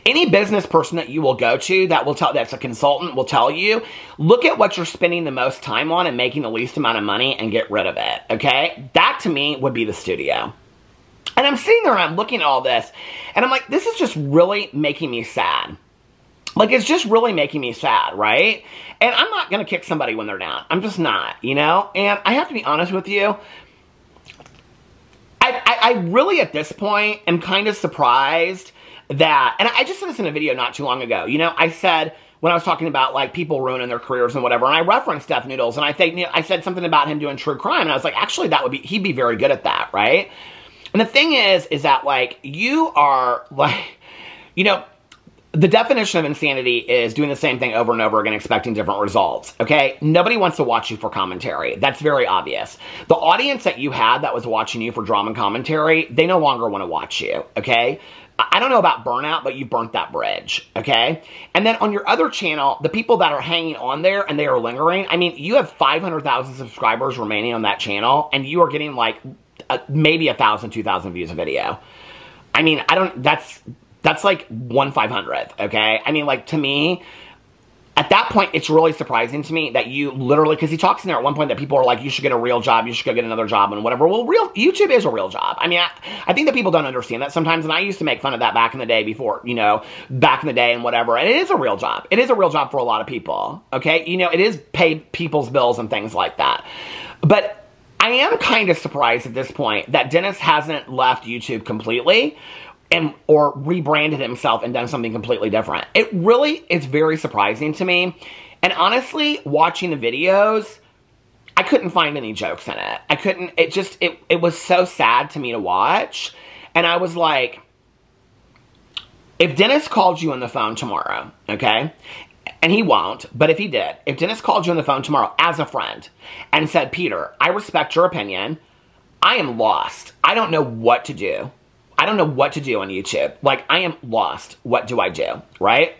Any business person that you will go to that's a consultant will tell you, look at what you're spending the most time on and making the least amount of money and get rid of it. Okay? That to me would be the studio. And I'm sitting there and I'm looking at all this and I'm like, this is just really making me sad. Like, it's just really making me sad, right? And I'm not going to kick somebody when they're down. I'm just not, you know? And I have to be honest with you. I really, at this point, am kind of surprised that, and I just said this in a video not too long ago, you know, I said, when I was talking about, like, people ruining their careers and whatever, and I referenced Deaf Noodles, and I think, you know, I said something about him doing true crime, and I was like, actually, he'd be very good at that, right? And the thing is that, like, you are, like, you know, the definition of insanity is doing the same thing over and over again, expecting different results, okay? Nobody wants to watch you for commentary. That's very obvious. The audience that you had that was watching you for drama and commentary, they no longer want to watch you, okay? I don't know about burnout, but you burnt that bridge, okay? And then on your other channel, the people that are hanging on there and they are lingering, I mean, you have 500,000 subscribers remaining on that channel, and you are getting, like, maybe 1,000, 2,000 views a video. I mean, that's like 1/500th, okay? I mean, like, to me, at that point, it's really surprising to me that you literally, because he talks in there at one point that people are like, you should get a real job, you should go get another job, and whatever. Well, YouTube is a real job. I mean, I think that people don't understand that sometimes, and I used to make fun of that back in the day before, you know, back in the day and whatever, and it is a real job. It is a real job for a lot of people, okay? You know, it is pay people's bills and things like that. But I am kind of surprised at this point that Dennis hasn't left YouTube completely, or rebranded himself and done something completely different. It really is very surprising to me. And honestly, watching the videos, I couldn't find any jokes in it. I couldn't, it was so sad to me to watch. And I was like, if Dennis called you on the phone tomorrow, okay, and he won't, but if he did, if Dennis called you on the phone tomorrow as a friend and said, Peter, I respect your opinion, I am lost. I don't know what to do. I don't know what to do on YouTube. Like, I am lost. What do I do? Right?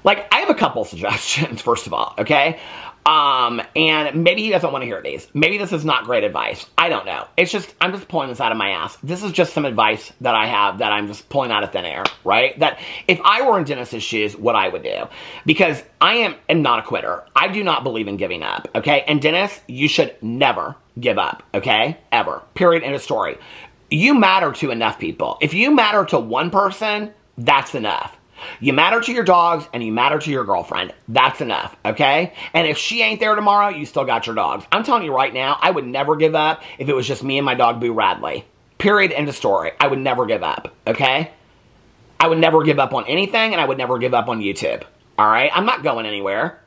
Like, I have a couple suggestions, first of all, okay? And maybe he doesn't want to hear these. Maybe this is not great advice. I don't know. It's just, I'm just pulling this out of my ass. This is just some advice that I have that I'm just pulling out of thin air, right? That if I were in Dennis's shoes, what I would do. Because I am not a quitter. I do not believe in giving up, okay? And Dennis, you should never give up, okay? Ever. Period. End of story. You matter to enough people. If you matter to one person, that's enough. You matter to your dogs and you matter to your girlfriend. That's enough, okay? And if she ain't there tomorrow, you still got your dogs. I'm telling you right now, I would never give up if it was just me and my dog, Boo Radley. Period, end of story. I would never give up, okay? I would never give up on anything, and I would never give up on YouTube, all right? I'm not going anywhere.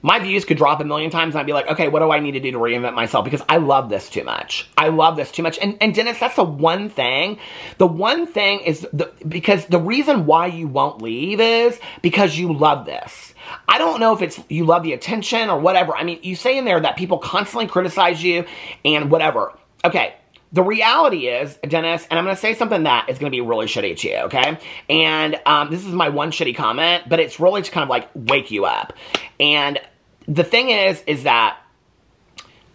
My views could drop 1,000,000 times, and I'd be like, okay, what do I need to do to reinvent myself? Because I love this too much. I love this too much. And Dennis, that's the one thing. The one thing is, because the reason why you won't leave is because you love this. I don't know if it's you love the attention or whatever. I mean, you say in there that people constantly criticize you and whatever. Okay. The reality is, Dennis, and I'm going to say something that is going to be really shitty to you, okay? And this is my one shitty comment, but it's really to kind of like wake you up. And the thing is that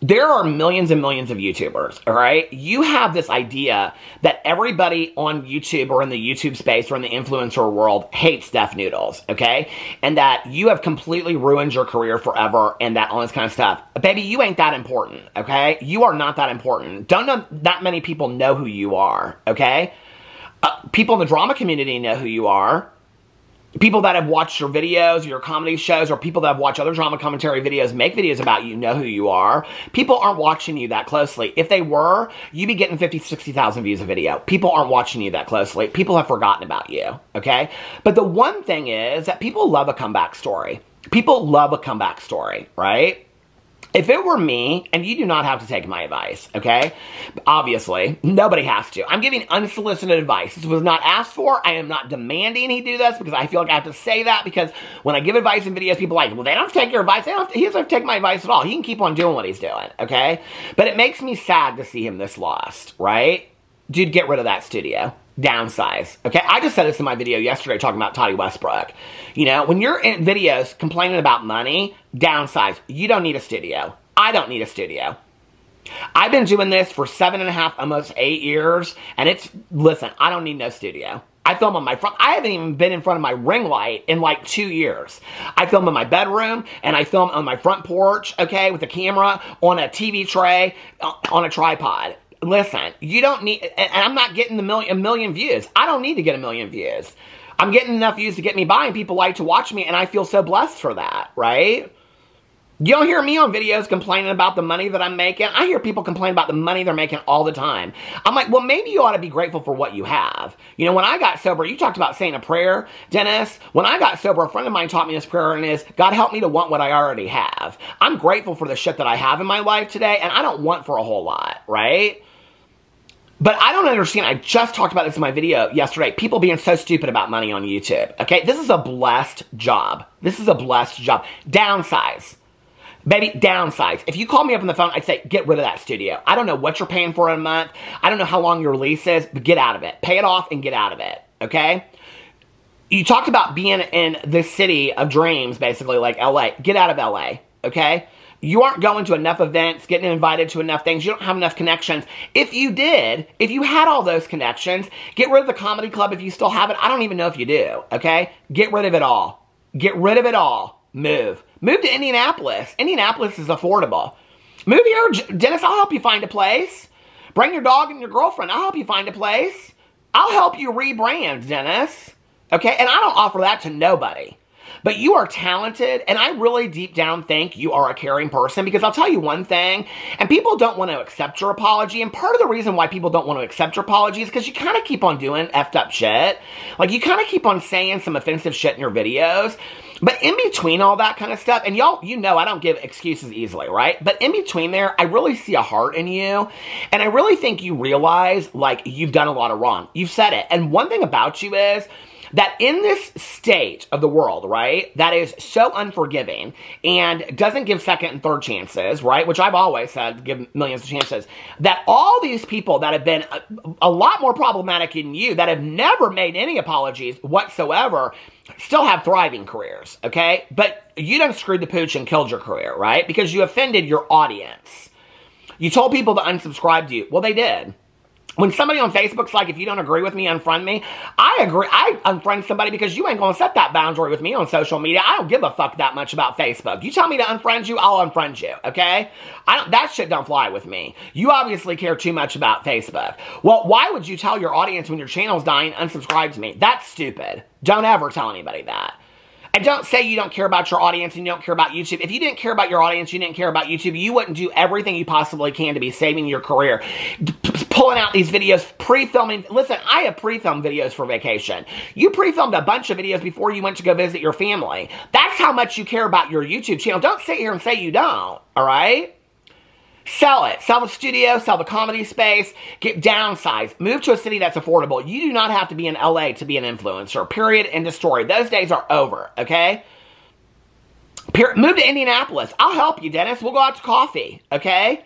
there are millions and millions of YouTubers, all right? You have this idea that everybody on YouTube or in the YouTube space or in the influencer world hates Deaf Noodles, okay? And that you have completely ruined your career forever and that all this kind of stuff. Baby, you ain't that important, okay? You are not that important. Don't know that many people know who you are, okay? People in the drama community know who you are. People that have watched your videos, your comedy shows, or people that have watched other drama commentary videos, make videos about you, know who you are. People aren't watching you that closely. If they were, you'd be getting 50, 60,000 views a video. People aren't watching you that closely. People have forgotten about you, okay? But the one thing is that people love a comeback story. People love a comeback story, right? If it were me, and you do not have to take my advice, okay? Obviously, nobody has to. I'm giving unsolicited advice. This was not asked for. I am not demanding he do this because I feel like I have to say that because when I give advice in videos, people are like, well, they don't have to take your advice. He doesn't have to take my advice at all. He can keep on doing what he's doing, okay? But it makes me sad to see him this lost, right? Dude, get rid of that studio. Downsize, okay? I just said this in my video yesterday talking about Toddy Westbrook. You know, when you're in videos complaining about money, downsize. You don't need a studio. I don't need a studio. I've been doing this for 7.5, almost 8 years, and listen, I don't need no studio. I film on my front, I haven't even been in front of my ring light in like 2 years. I film in my bedroom, and I film on my front porch, okay, with a camera, on a TV tray, on a tripod. Listen, you don't need, and I'm not getting a million views. I don't need to get 1,000,000 views. I'm getting enough views to get me by, and people like to watch me, and I feel so blessed for that, right? You don't hear me on videos complaining about the money that I'm making. I hear people complain about the money they're making all the time. I'm like, well, maybe you ought to be grateful for what you have. You know, when I got sober, you talked about saying a prayer, Dennis. When I got sober, a friend of mine taught me this prayer, and it is, God, help me to want what I already have. I'm grateful for the shit that I have in my life today, and I don't want for a whole lot, right? But I don't understand. I just talked about this in my video yesterday. People being so stupid about money on YouTube. Okay, this is a blessed job. This is a blessed job. Downsize. Baby, downsize. If you call me up on the phone, I'd say, get rid of that studio. I don't know what you're paying for in a month. I don't know how long your lease is, but get out of it. Pay it off and get out of it, okay? You talked about being in the city of dreams, basically, like LA. Get out of LA, okay? You aren't going to enough events, getting invited to enough things. You don't have enough connections. If you did, if you had all those connections, get rid of the comedy club if you still have it. I don't even know if you do, okay? Get rid of it all. Get rid of it all. Move. Move to Indianapolis. Indianapolis is affordable. Move here, Dennis. I'll help you find a place. Bring your dog and your girlfriend. I'll help you find a place. I'll help you rebrand, Dennis. Okay? And I don't offer that to nobody. But you are talented, and I really deep down think you are a caring person, because I'll tell you one thing, and people don't want to accept your apology, and part of the reason why people don't want to accept your apology is because you kind of keep on doing effed up shit. Like, you kind of keep on saying some offensive shit in your videos, but in between all that kind of stuff, and y'all, you know I don't give excuses easily, right? But in between there, I really see a heart in you, and I really think you realize, like, you've done a lot of wrong. You've said it, and one thing about you is that in this state of the world, right, that is so unforgiving and doesn't give second and third chances, right, which I've always said, give millions of chances, that all these people that have been a lot more problematic than you, that have never made any apologies whatsoever, still have thriving careers, okay? But you done screwed the pooch and killed your career, right? Because you offended your audience. You told people to unsubscribe to you. Well, they did. When somebody on Facebook's like, if you don't agree with me, unfriend me, I agree. I unfriend somebody because you ain't going to set that boundary with me on social media. I don't give a fuck that much about Facebook. You tell me to unfriend you, I'll unfriend you, okay? That shit don't fly with me. You obviously care too much about Facebook. Well, why would you tell your audience when your channel's dying, unsubscribe to me? That's stupid. Don't ever tell anybody that. And don't say you don't care about your audience and you don't care about YouTube. If you didn't care about your audience, you didn't care about YouTube, you wouldn't do everything you possibly can to be saving your career. Pulling out these videos, pre-filming. Listen, I have pre-filmed videos for vacation. You pre-filmed a bunch of videos before you went to go visit your family. That's how much you care about your YouTube channel. Don't sit here and say you don't, all right? Sell it. Sell the studio, sell the comedy space, get downsized, move to a city that's affordable. You do not have to be in LA to be an influencer, period, end of story. Those days are over, okay? Move to Indianapolis. I'll help you, Dennis. We'll go out to coffee, okay?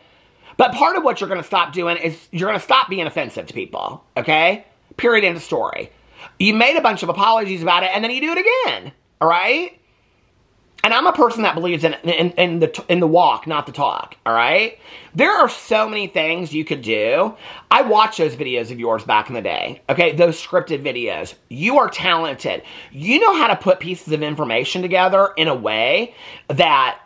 But part of what you're going to stop doing is you're going to stop being offensive to people, okay? Period, end of story. You made a bunch of apologies about it, and then you do it again, all right? And I'm a person that believes in the walk, not the talk, all right? There are so many things you could do. I watched those videos of yours back in the day, okay? Those scripted videos. You are talented. You know how to put pieces of information together in a way that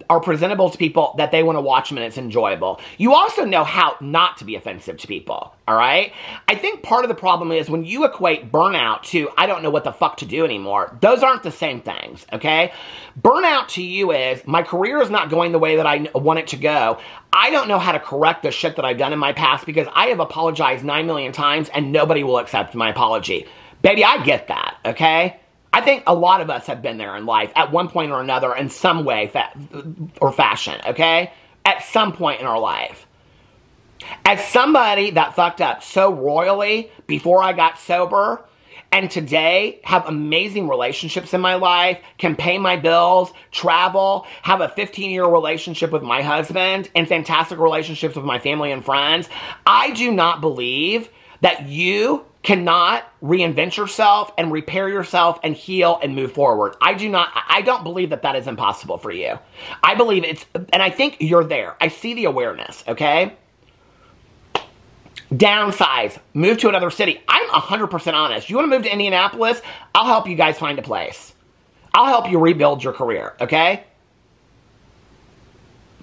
are presentable to people, that they want to watch them and it's enjoyable. You also know how not to be offensive to people, all right? I think part of the problem is when you equate burnout to, I don't know what the fuck to do anymore. Those aren't the same things, okay? Burnout to you is, my career is not going the way that I want it to go. I don't know how to correct the shit that I've done in my past because I have apologized 9 million times and nobody will accept my apology. Baby, I get that, okay? I think a lot of us have been there in life at one point or another in some way or fashion, okay? At some point in our life. As somebody that fucked up so royally before I got sober, and today have amazing relationships in my life, can pay my bills, travel, have a 15-year relationship with my husband, and fantastic relationships with my family and friends, I do not believe that you cannot reinvent yourself and repair yourself and heal and move forward. I don't believe that that is impossible for you. I believe it's, and I think you're there. I see the awareness, okay? Downsize, move to another city. I'm 100% honest. You want to move to Indianapolis? I'll help you guys find a place. I'll help you rebuild your career, okay?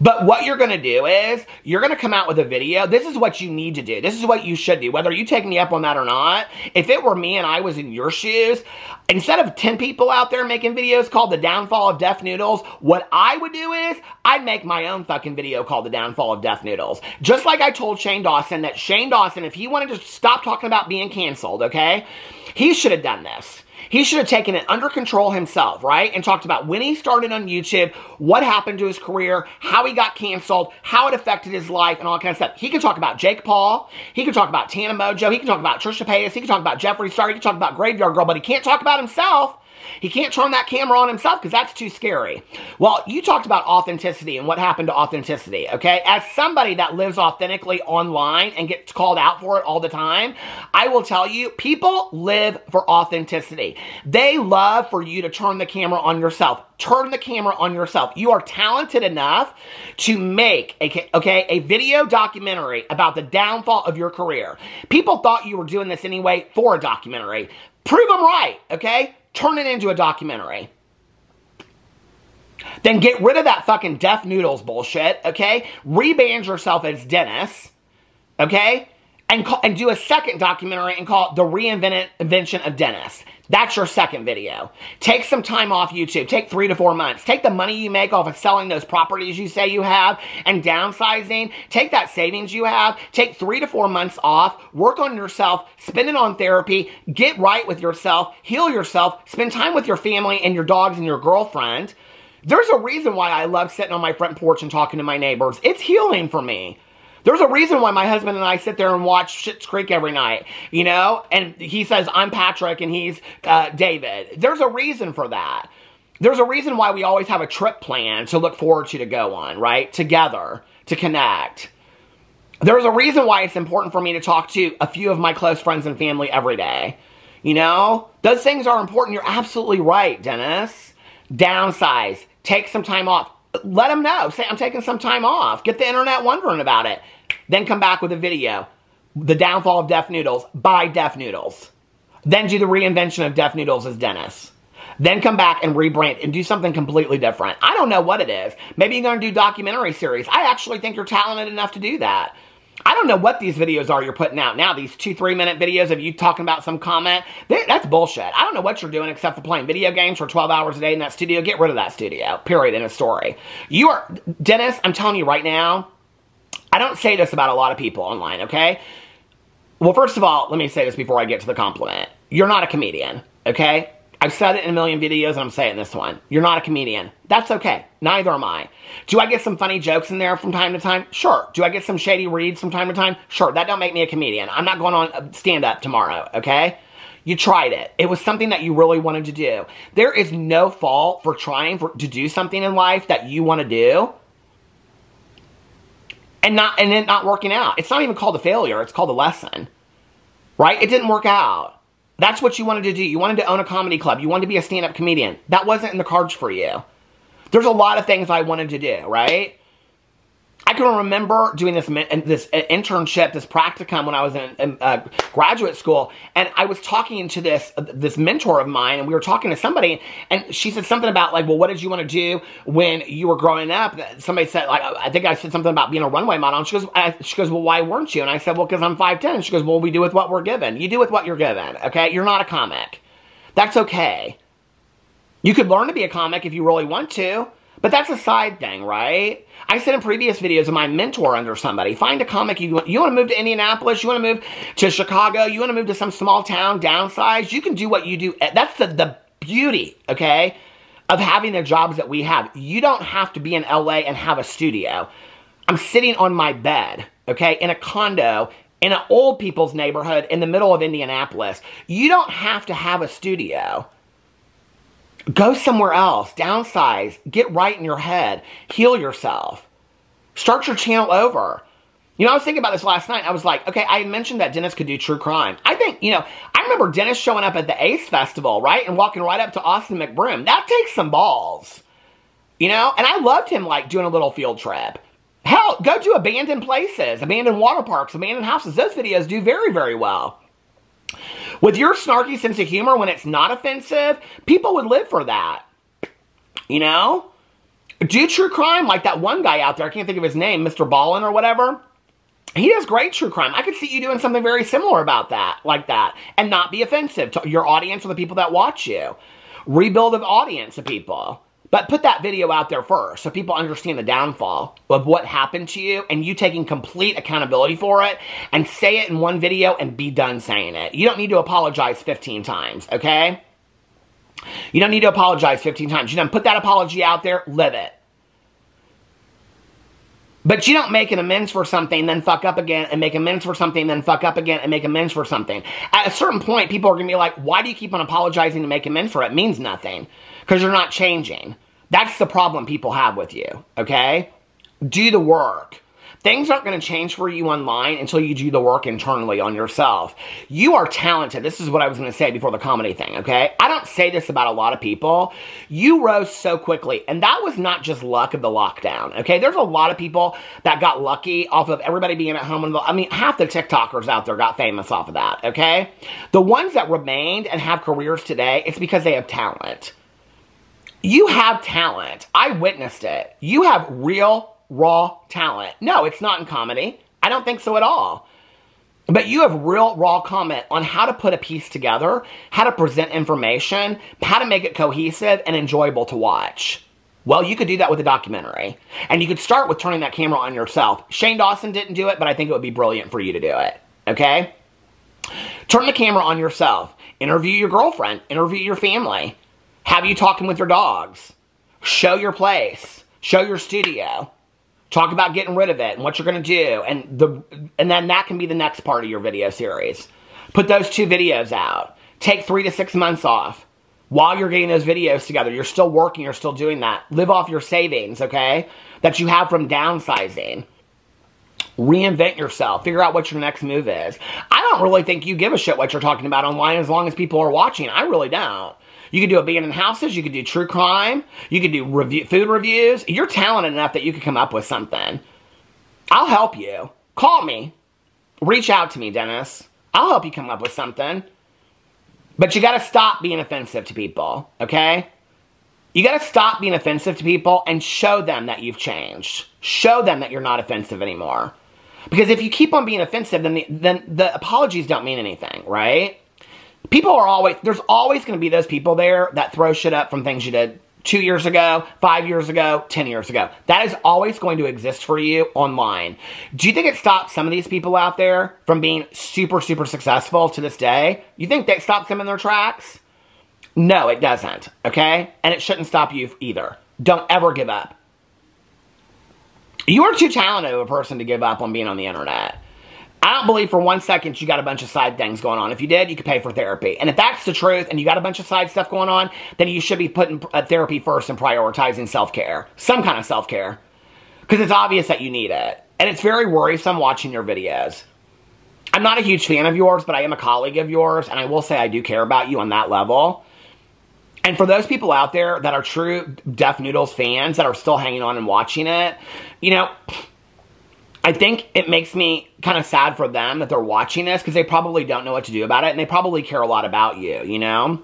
But what you're going to do is, you're going to come out with a video. This is what you need to do. This is what you should do, whether you take me up on that or not. If it were me and I was in your shoes, instead of 10 people out there making videos called The Downfall of Deaf Noodles, what I would do is, I'd make my own fucking video called The Downfall of Deaf Noodles. Just like I told Shane Dawson that Shane Dawson, if he wanted to stop talking about being canceled, okay, he should have done this. He should have taken it under control himself, right? And talked about when he started on YouTube, what happened to his career, how he got canceled, how it affected his life, and all that kind of stuff. He can talk about Jake Paul. He can talk about Tana Mojo. He can talk about Trisha Paytas. He can talk about Jeffree Star. He can talk about Graveyard Girl, but he can't talk about himself. He can't turn that camera on himself because that's too scary. Well, you talked about authenticity and what happened to authenticity, okay? As somebody that lives authentically online and gets called out for it all the time, I will tell you, people live for authenticity. They love for you to turn the camera on yourself. Turn the camera on yourself. You are talented enough to make a video documentary about the downfall of your career. People thought you were doing this anyway for a documentary. Prove them right, okay? Turn it into a documentary. Then get rid of that fucking Deaf Noodles bullshit, okay? Rebrand yourself as Dennis, okay? And do a second documentary and call it The Reinvention of Dennis. That's your second video. Take some time off YouTube. Take 3 to 4 months. Take the money you make off of selling those properties you say you have and downsizing. Take that savings you have. Take 3 to 4 months off. Work on yourself. Spend it on therapy. Get right with yourself. Heal yourself. Spend time with your family and your dogs and your girlfriend. There's a reason why I love sitting on my front porch and talking to my neighbors. It's healing for me. There's a reason why my husband and I sit there and watch Schitt's Creek every night, you know? And he says, I'm Patrick and he's David. There's a reason for that. There's a reason why we always have a trip plan to look forward to go on, right? Together, to connect. There's a reason why it's important for me to talk to a few of my close friends and family every day. You know? Those things are important. You're absolutely right, Dennis. Downsize. Take some time off. Let them know. Say, I'm taking some time off. Get the internet wondering about it. Then come back with a video. The Downfall of Deaf Noodles by Deaf Noodles. Then do the reinvention of Deaf Noodles as Dennis. Then come back and rebrand and do something completely different. I don't know what it is. Maybe you're going to do documentary series. I actually think you're talented enough to do that. I don't know what these videos are you're putting out now. These 2-3 minute videos of you talking about some comment. That's bullshit. I don't know what you're doing except for playing video games for 12 hours a day in that studio. Get rid of that studio. Period. In a story. You are, Dennis, I'm telling you right now, I don't say this about a lot of people online, okay? Well, first of all, let me say this before I get to the compliment. You're not a comedian, okay? I've said it in a million videos and I'm saying this one. You're not a comedian. That's okay. Neither am I. Do I get some funny jokes in there from time to time? Sure. Do I get some shady reads from time to time? Sure. That don't make me a comedian. I'm not going on stand-up tomorrow, okay? You tried it. It was something that you really wanted to do. There is no fault for trying to do something in life that you want to do and it not working out. It's not even called a failure. It's called a lesson, right? It didn't work out. That's what you wanted to do. You wanted to own a comedy club. You wanted to be a stand-up comedian. That wasn't in the cards for you. There's a lot of things I wanted to do, right? I can remember doing this internship, this practicum when I was in graduate school, and I was talking to this mentor of mine, and we were talking to somebody, and she said something about, like, well, what did you want to do when you were growing up? Somebody said, like, I think I said something about being a runway model, and she goes, well, why weren't you? And I said, well, because I'm 5'10", and she goes, well, we do with what we're given. You do with what you're given, okay? You're not a comic. That's okay. You could learn to be a comic if you really want to, but that's a side thing, right? I said in previous videos, am I mentor under somebody? Find a comic. You want to move to Indianapolis? You want to move to Chicago? You want to move to some small town, downsize? You can do what you do. That's the beauty, okay, of having the jobs that we have. You don't have to be in LA and have a studio. I'm sitting on my bed, okay, in a condo in an old people's neighborhood in the middle of Indianapolis. You don't have to have a studio. Go somewhere else, downsize, get right in your head, heal yourself, start your channel over. You know, I was thinking about this last night. I was like, okay, I mentioned that Dennis could do true crime. I think, you know, I remember Dennis showing up at the Ace Festival, right, and walking right up to Austin McBroom. That takes some balls, you know, and I loved him, like, doing a little field trip. Hell, go to abandoned places, abandoned water parks, abandoned houses. Those videos do very, very well. With your snarky sense of humor, when it's not offensive, people would live for that. You know? Do true crime like that one guy out there. I can't think of his name, Mr. Ballin or whatever. He does great true crime. I could see you doing something very similar about that, like that, and not be offensive to your audience or the people that watch you. Rebuild an audience of people. But put that video out there first so people understand the downfall of what happened to you and you taking complete accountability for it, and say it in one video and be done saying it. You don't need to apologize 15 times, okay? You don't need to apologize 15 times. You don't put that apology out there, live it. But you don't make an amends for something, then fuck up again, and make amends for something, then fuck up again, and make amends for something. At a certain point, people are going to be like, why do you keep on apologizing to make amends for it? It means nothing. Because you're not changing. That's the problem people have with you, okay? Do the work. Things aren't going to change for you online until you do the work internally on yourself. You are talented. This is what I was going to say before the comedy thing, okay? I don't say this about a lot of people. You rose so quickly, and that was not just luck of the lockdown, okay? There's a lot of people that got lucky off of everybody being at home. I mean, half the TikTokers out there got famous off of that, okay? The ones that remained and have careers today, it's because they have talent. You have talent. I witnessed it. You have real raw talent. No, it's not in comedy. I don't think so at all. But you have real raw comment on how to put a piece together, how to present information, how to make it cohesive and enjoyable to watch. Well, you could do that with a documentary. And you could start with turning that camera on yourself. Shane Dawson didn't do it, but I think it would be brilliant for you to do it. Okay? Turn the camera on yourself. Interview your girlfriend. Interview your family. Have you talking with your dogs. Show your place. Show your studio. Talk about getting rid of it and what you're going to do. And then that can be the next part of your video series. Put those 2 videos out. Take 3 to 6 months off. While you're getting those videos together, you're still working, you're still doing that. Live off your savings, okay? That you have from downsizing. Reinvent yourself. Figure out what your next move is. I don't really think you give a shit what you're talking about online as long as people are watching. I really don't. You could do abandoned houses. You could do true crime. You could do food reviews. You're talented enough that you could come up with something. I'll help you. Call me. Reach out to me, Dennis. I'll help you come up with something. But you got to stop being offensive to people, okay? You got to stop being offensive to people and show them that you've changed. Show them that you're not offensive anymore. Because if you keep on being offensive, then the apologies don't mean anything, right? People are always, there's always going to be those people there that throw shit up from things you did 2 years ago, 5 years ago, 10 years ago. That is always going to exist for you online. Do you think it stops some of these people out there from being super, super successful to this day? You think that stops them in their tracks? No, it doesn't, okay? And it shouldn't stop you either. Don't ever give up. You are too talented of a person to give up on being on the internet. I don't believe for 1 second you got a bunch of side things going on. If you did, you could pay for therapy. And if that's the truth and you got a bunch of side stuff going on, then you should be putting therapy first and prioritizing self-care. Some kind of self-care. Because it's obvious that you need it. And it's very worrisome watching your videos. I'm not a huge fan of yours, but I am a colleague of yours. And I will say I do care about you on that level. And for those people out there that are true Deaf Noodles fans that are still hanging on and watching it, you know, I think it makes me kind of sad for them that they're watching this because they probably don't know what to do about it and they probably care a lot about you, you know?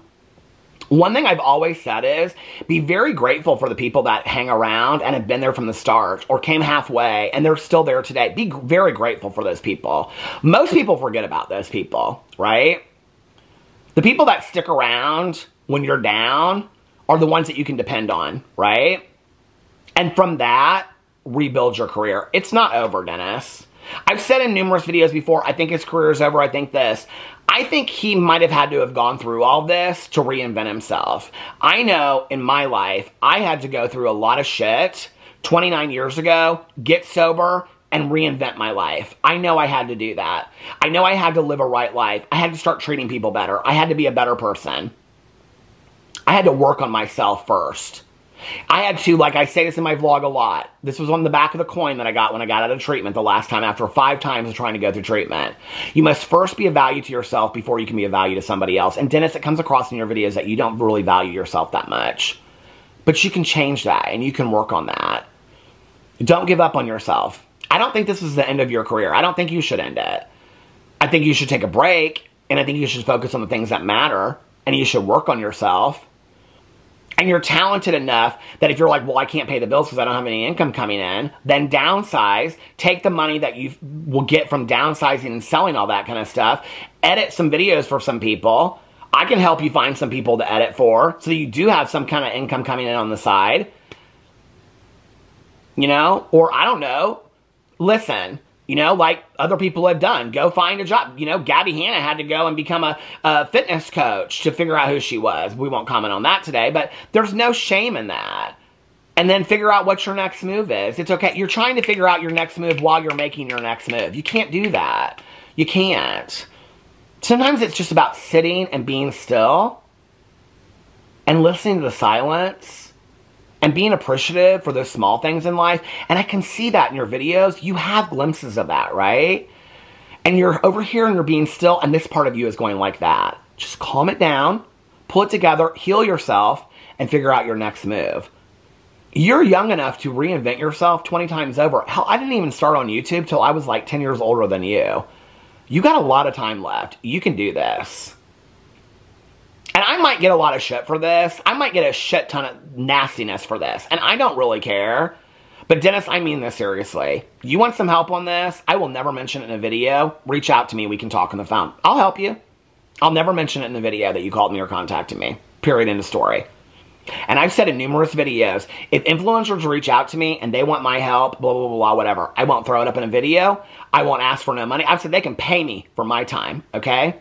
One thing I've always said is be very grateful for the people that hang around and have been there from the start or came halfway and they're still there today. Be very grateful for those people. Most people forget about those people, right? The people that stick around when you're down are the ones that you can depend on, right? And from that, rebuild your career. It's not over, Dennis. I've said in numerous videos before, I think his career is over. I think this. I think he might have had to have gone through all this to reinvent himself. I know in my life, I had to go through a lot of shit 29 years ago, get sober, and reinvent my life. I know I had to do that. I know I had to live a right life. I had to start treating people better. I had to be a better person. I had to work on myself first. I had to, like I say this in my vlog a lot, this was on the back of the coin that I got when I got out of treatment the last time after 5 times of trying to go through treatment. You must first be a value to yourself before you can be a value to somebody else. And Dennis, it comes across in your videos that you don't really value yourself that much. But you can change that and you can work on that. Don't give up on yourself. I don't think this is the end of your career. I don't think you should end it. I think you should take a break and I think you should focus on the things that matter and you should work on yourself. and you're talented enough that if you're like, well, I can't pay the bills because I don't have any income coming in, then downsize, take the money that you will get from downsizing and selling all that kind of stuff, edit some videos for some people. I can help you find some people to edit for so that you do have some kind of income coming in on the side. You know, or I don't know, listen, you know, like other people have done, go find a job. You know, Gabby Hanna had to go and become a fitness coach to figure out who she was. We won't comment on that today, but there's no shame in that. And then figure out what your next move is. It's okay. You're trying to figure out your next move while you're making your next move. You can't do that. You can't. Sometimes it's just about sitting and being still and listening to the silence and being appreciative for those small things in life. And I can see that in your videos. You have glimpses of that, right? And you're over here and you're being still, and this part of you is going like that. Just calm it down, pull it together, heal yourself, and figure out your next move. You're young enough to reinvent yourself 20 times over. Hell, I didn't even start on YouTube till I was like 10 years older than you. You got a lot of time left. You can do this. And I might get a lot of shit for this. I might get a shit ton of nastiness for this. And I don't really care. But Dennis, I mean this seriously. You want some help on this? I will never mention it in a video. Reach out to me. We can talk on the phone. I'll help you. I'll never mention it in the video that you called me or contacted me. Period. End of story. And I've said in numerous videos, if influencers reach out to me and they want my help, blah, blah, blah, blah, whatever, I won't throw it up in a video. I won't ask for no money. I've said they can pay me for my time, okay?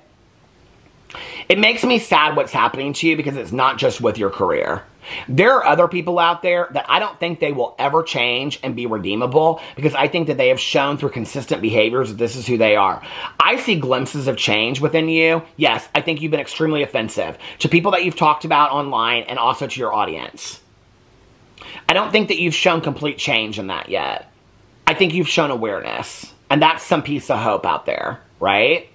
It makes me sad what's happening to you because it's not just with your career. There are other people out there that I don't think they will ever change and be redeemable because I think that they have shown through consistent behaviors that this is who they are. I see glimpses of change within you. Yes, I think you've been extremely offensive to people that you've talked about online and also to your audience. I don't think that you've shown complete change in that yet. I think you've shown awareness, and that's some piece of hope out there, right?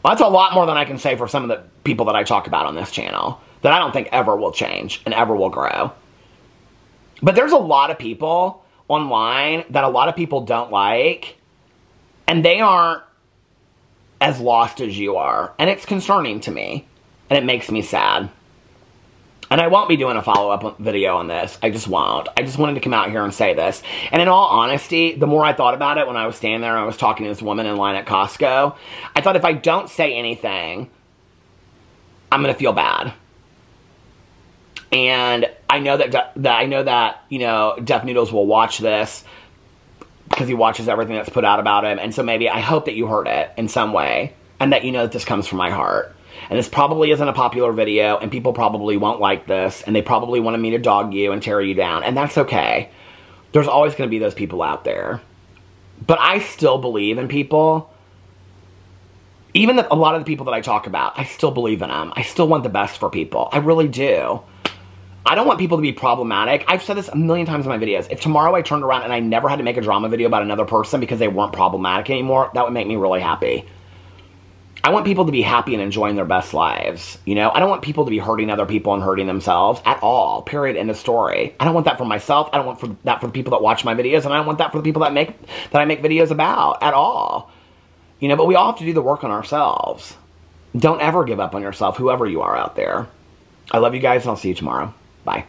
Well, that's a lot more than I can say for some of the people that I talk about on this channel that I don't think ever will change and ever will grow. But there's a lot of people online that a lot of people don't like, and they aren't as lost as you are. And it's concerning to me, and it makes me sad. And I won't be doing a follow-up video on this. I just won't. I just wanted to come out here and say this. And in all honesty, the more I thought about it when I was standing there and I was talking to this woman in line at Costco, I thought if I don't say anything, I'm going to feel bad. And I know that you know, Deaf Noodles will watch this because he watches everything that's put out about him. And so maybe I hope that you heard it in some way and that you know that this comes from my heart. And this probably isn't a popular video, and people probably won't like this, and they probably wanted me to dog you and tear you down, and that's okay. There's always going to be those people out there. But I still believe in people. Even a lot of the people that I talk about, I still believe in them. I still want the best for people. I really do. I don't want people to be problematic. I've said this a million times in my videos. If tomorrow I turned around and I never had to make a drama video about another person because they weren't problematic anymore, that would make me really happy. I want people to be happy and enjoying their best lives. You know, I don't want people to be hurting other people and hurting themselves at all. Period. End of story. I don't want that for myself. I don't want that for the people that watch my videos, and I don't want that for the people that I make videos about at all. You know, but we all have to do the work on ourselves. Don't ever give up on yourself, whoever you are out there. I love you guys, and I'll see you tomorrow. Bye.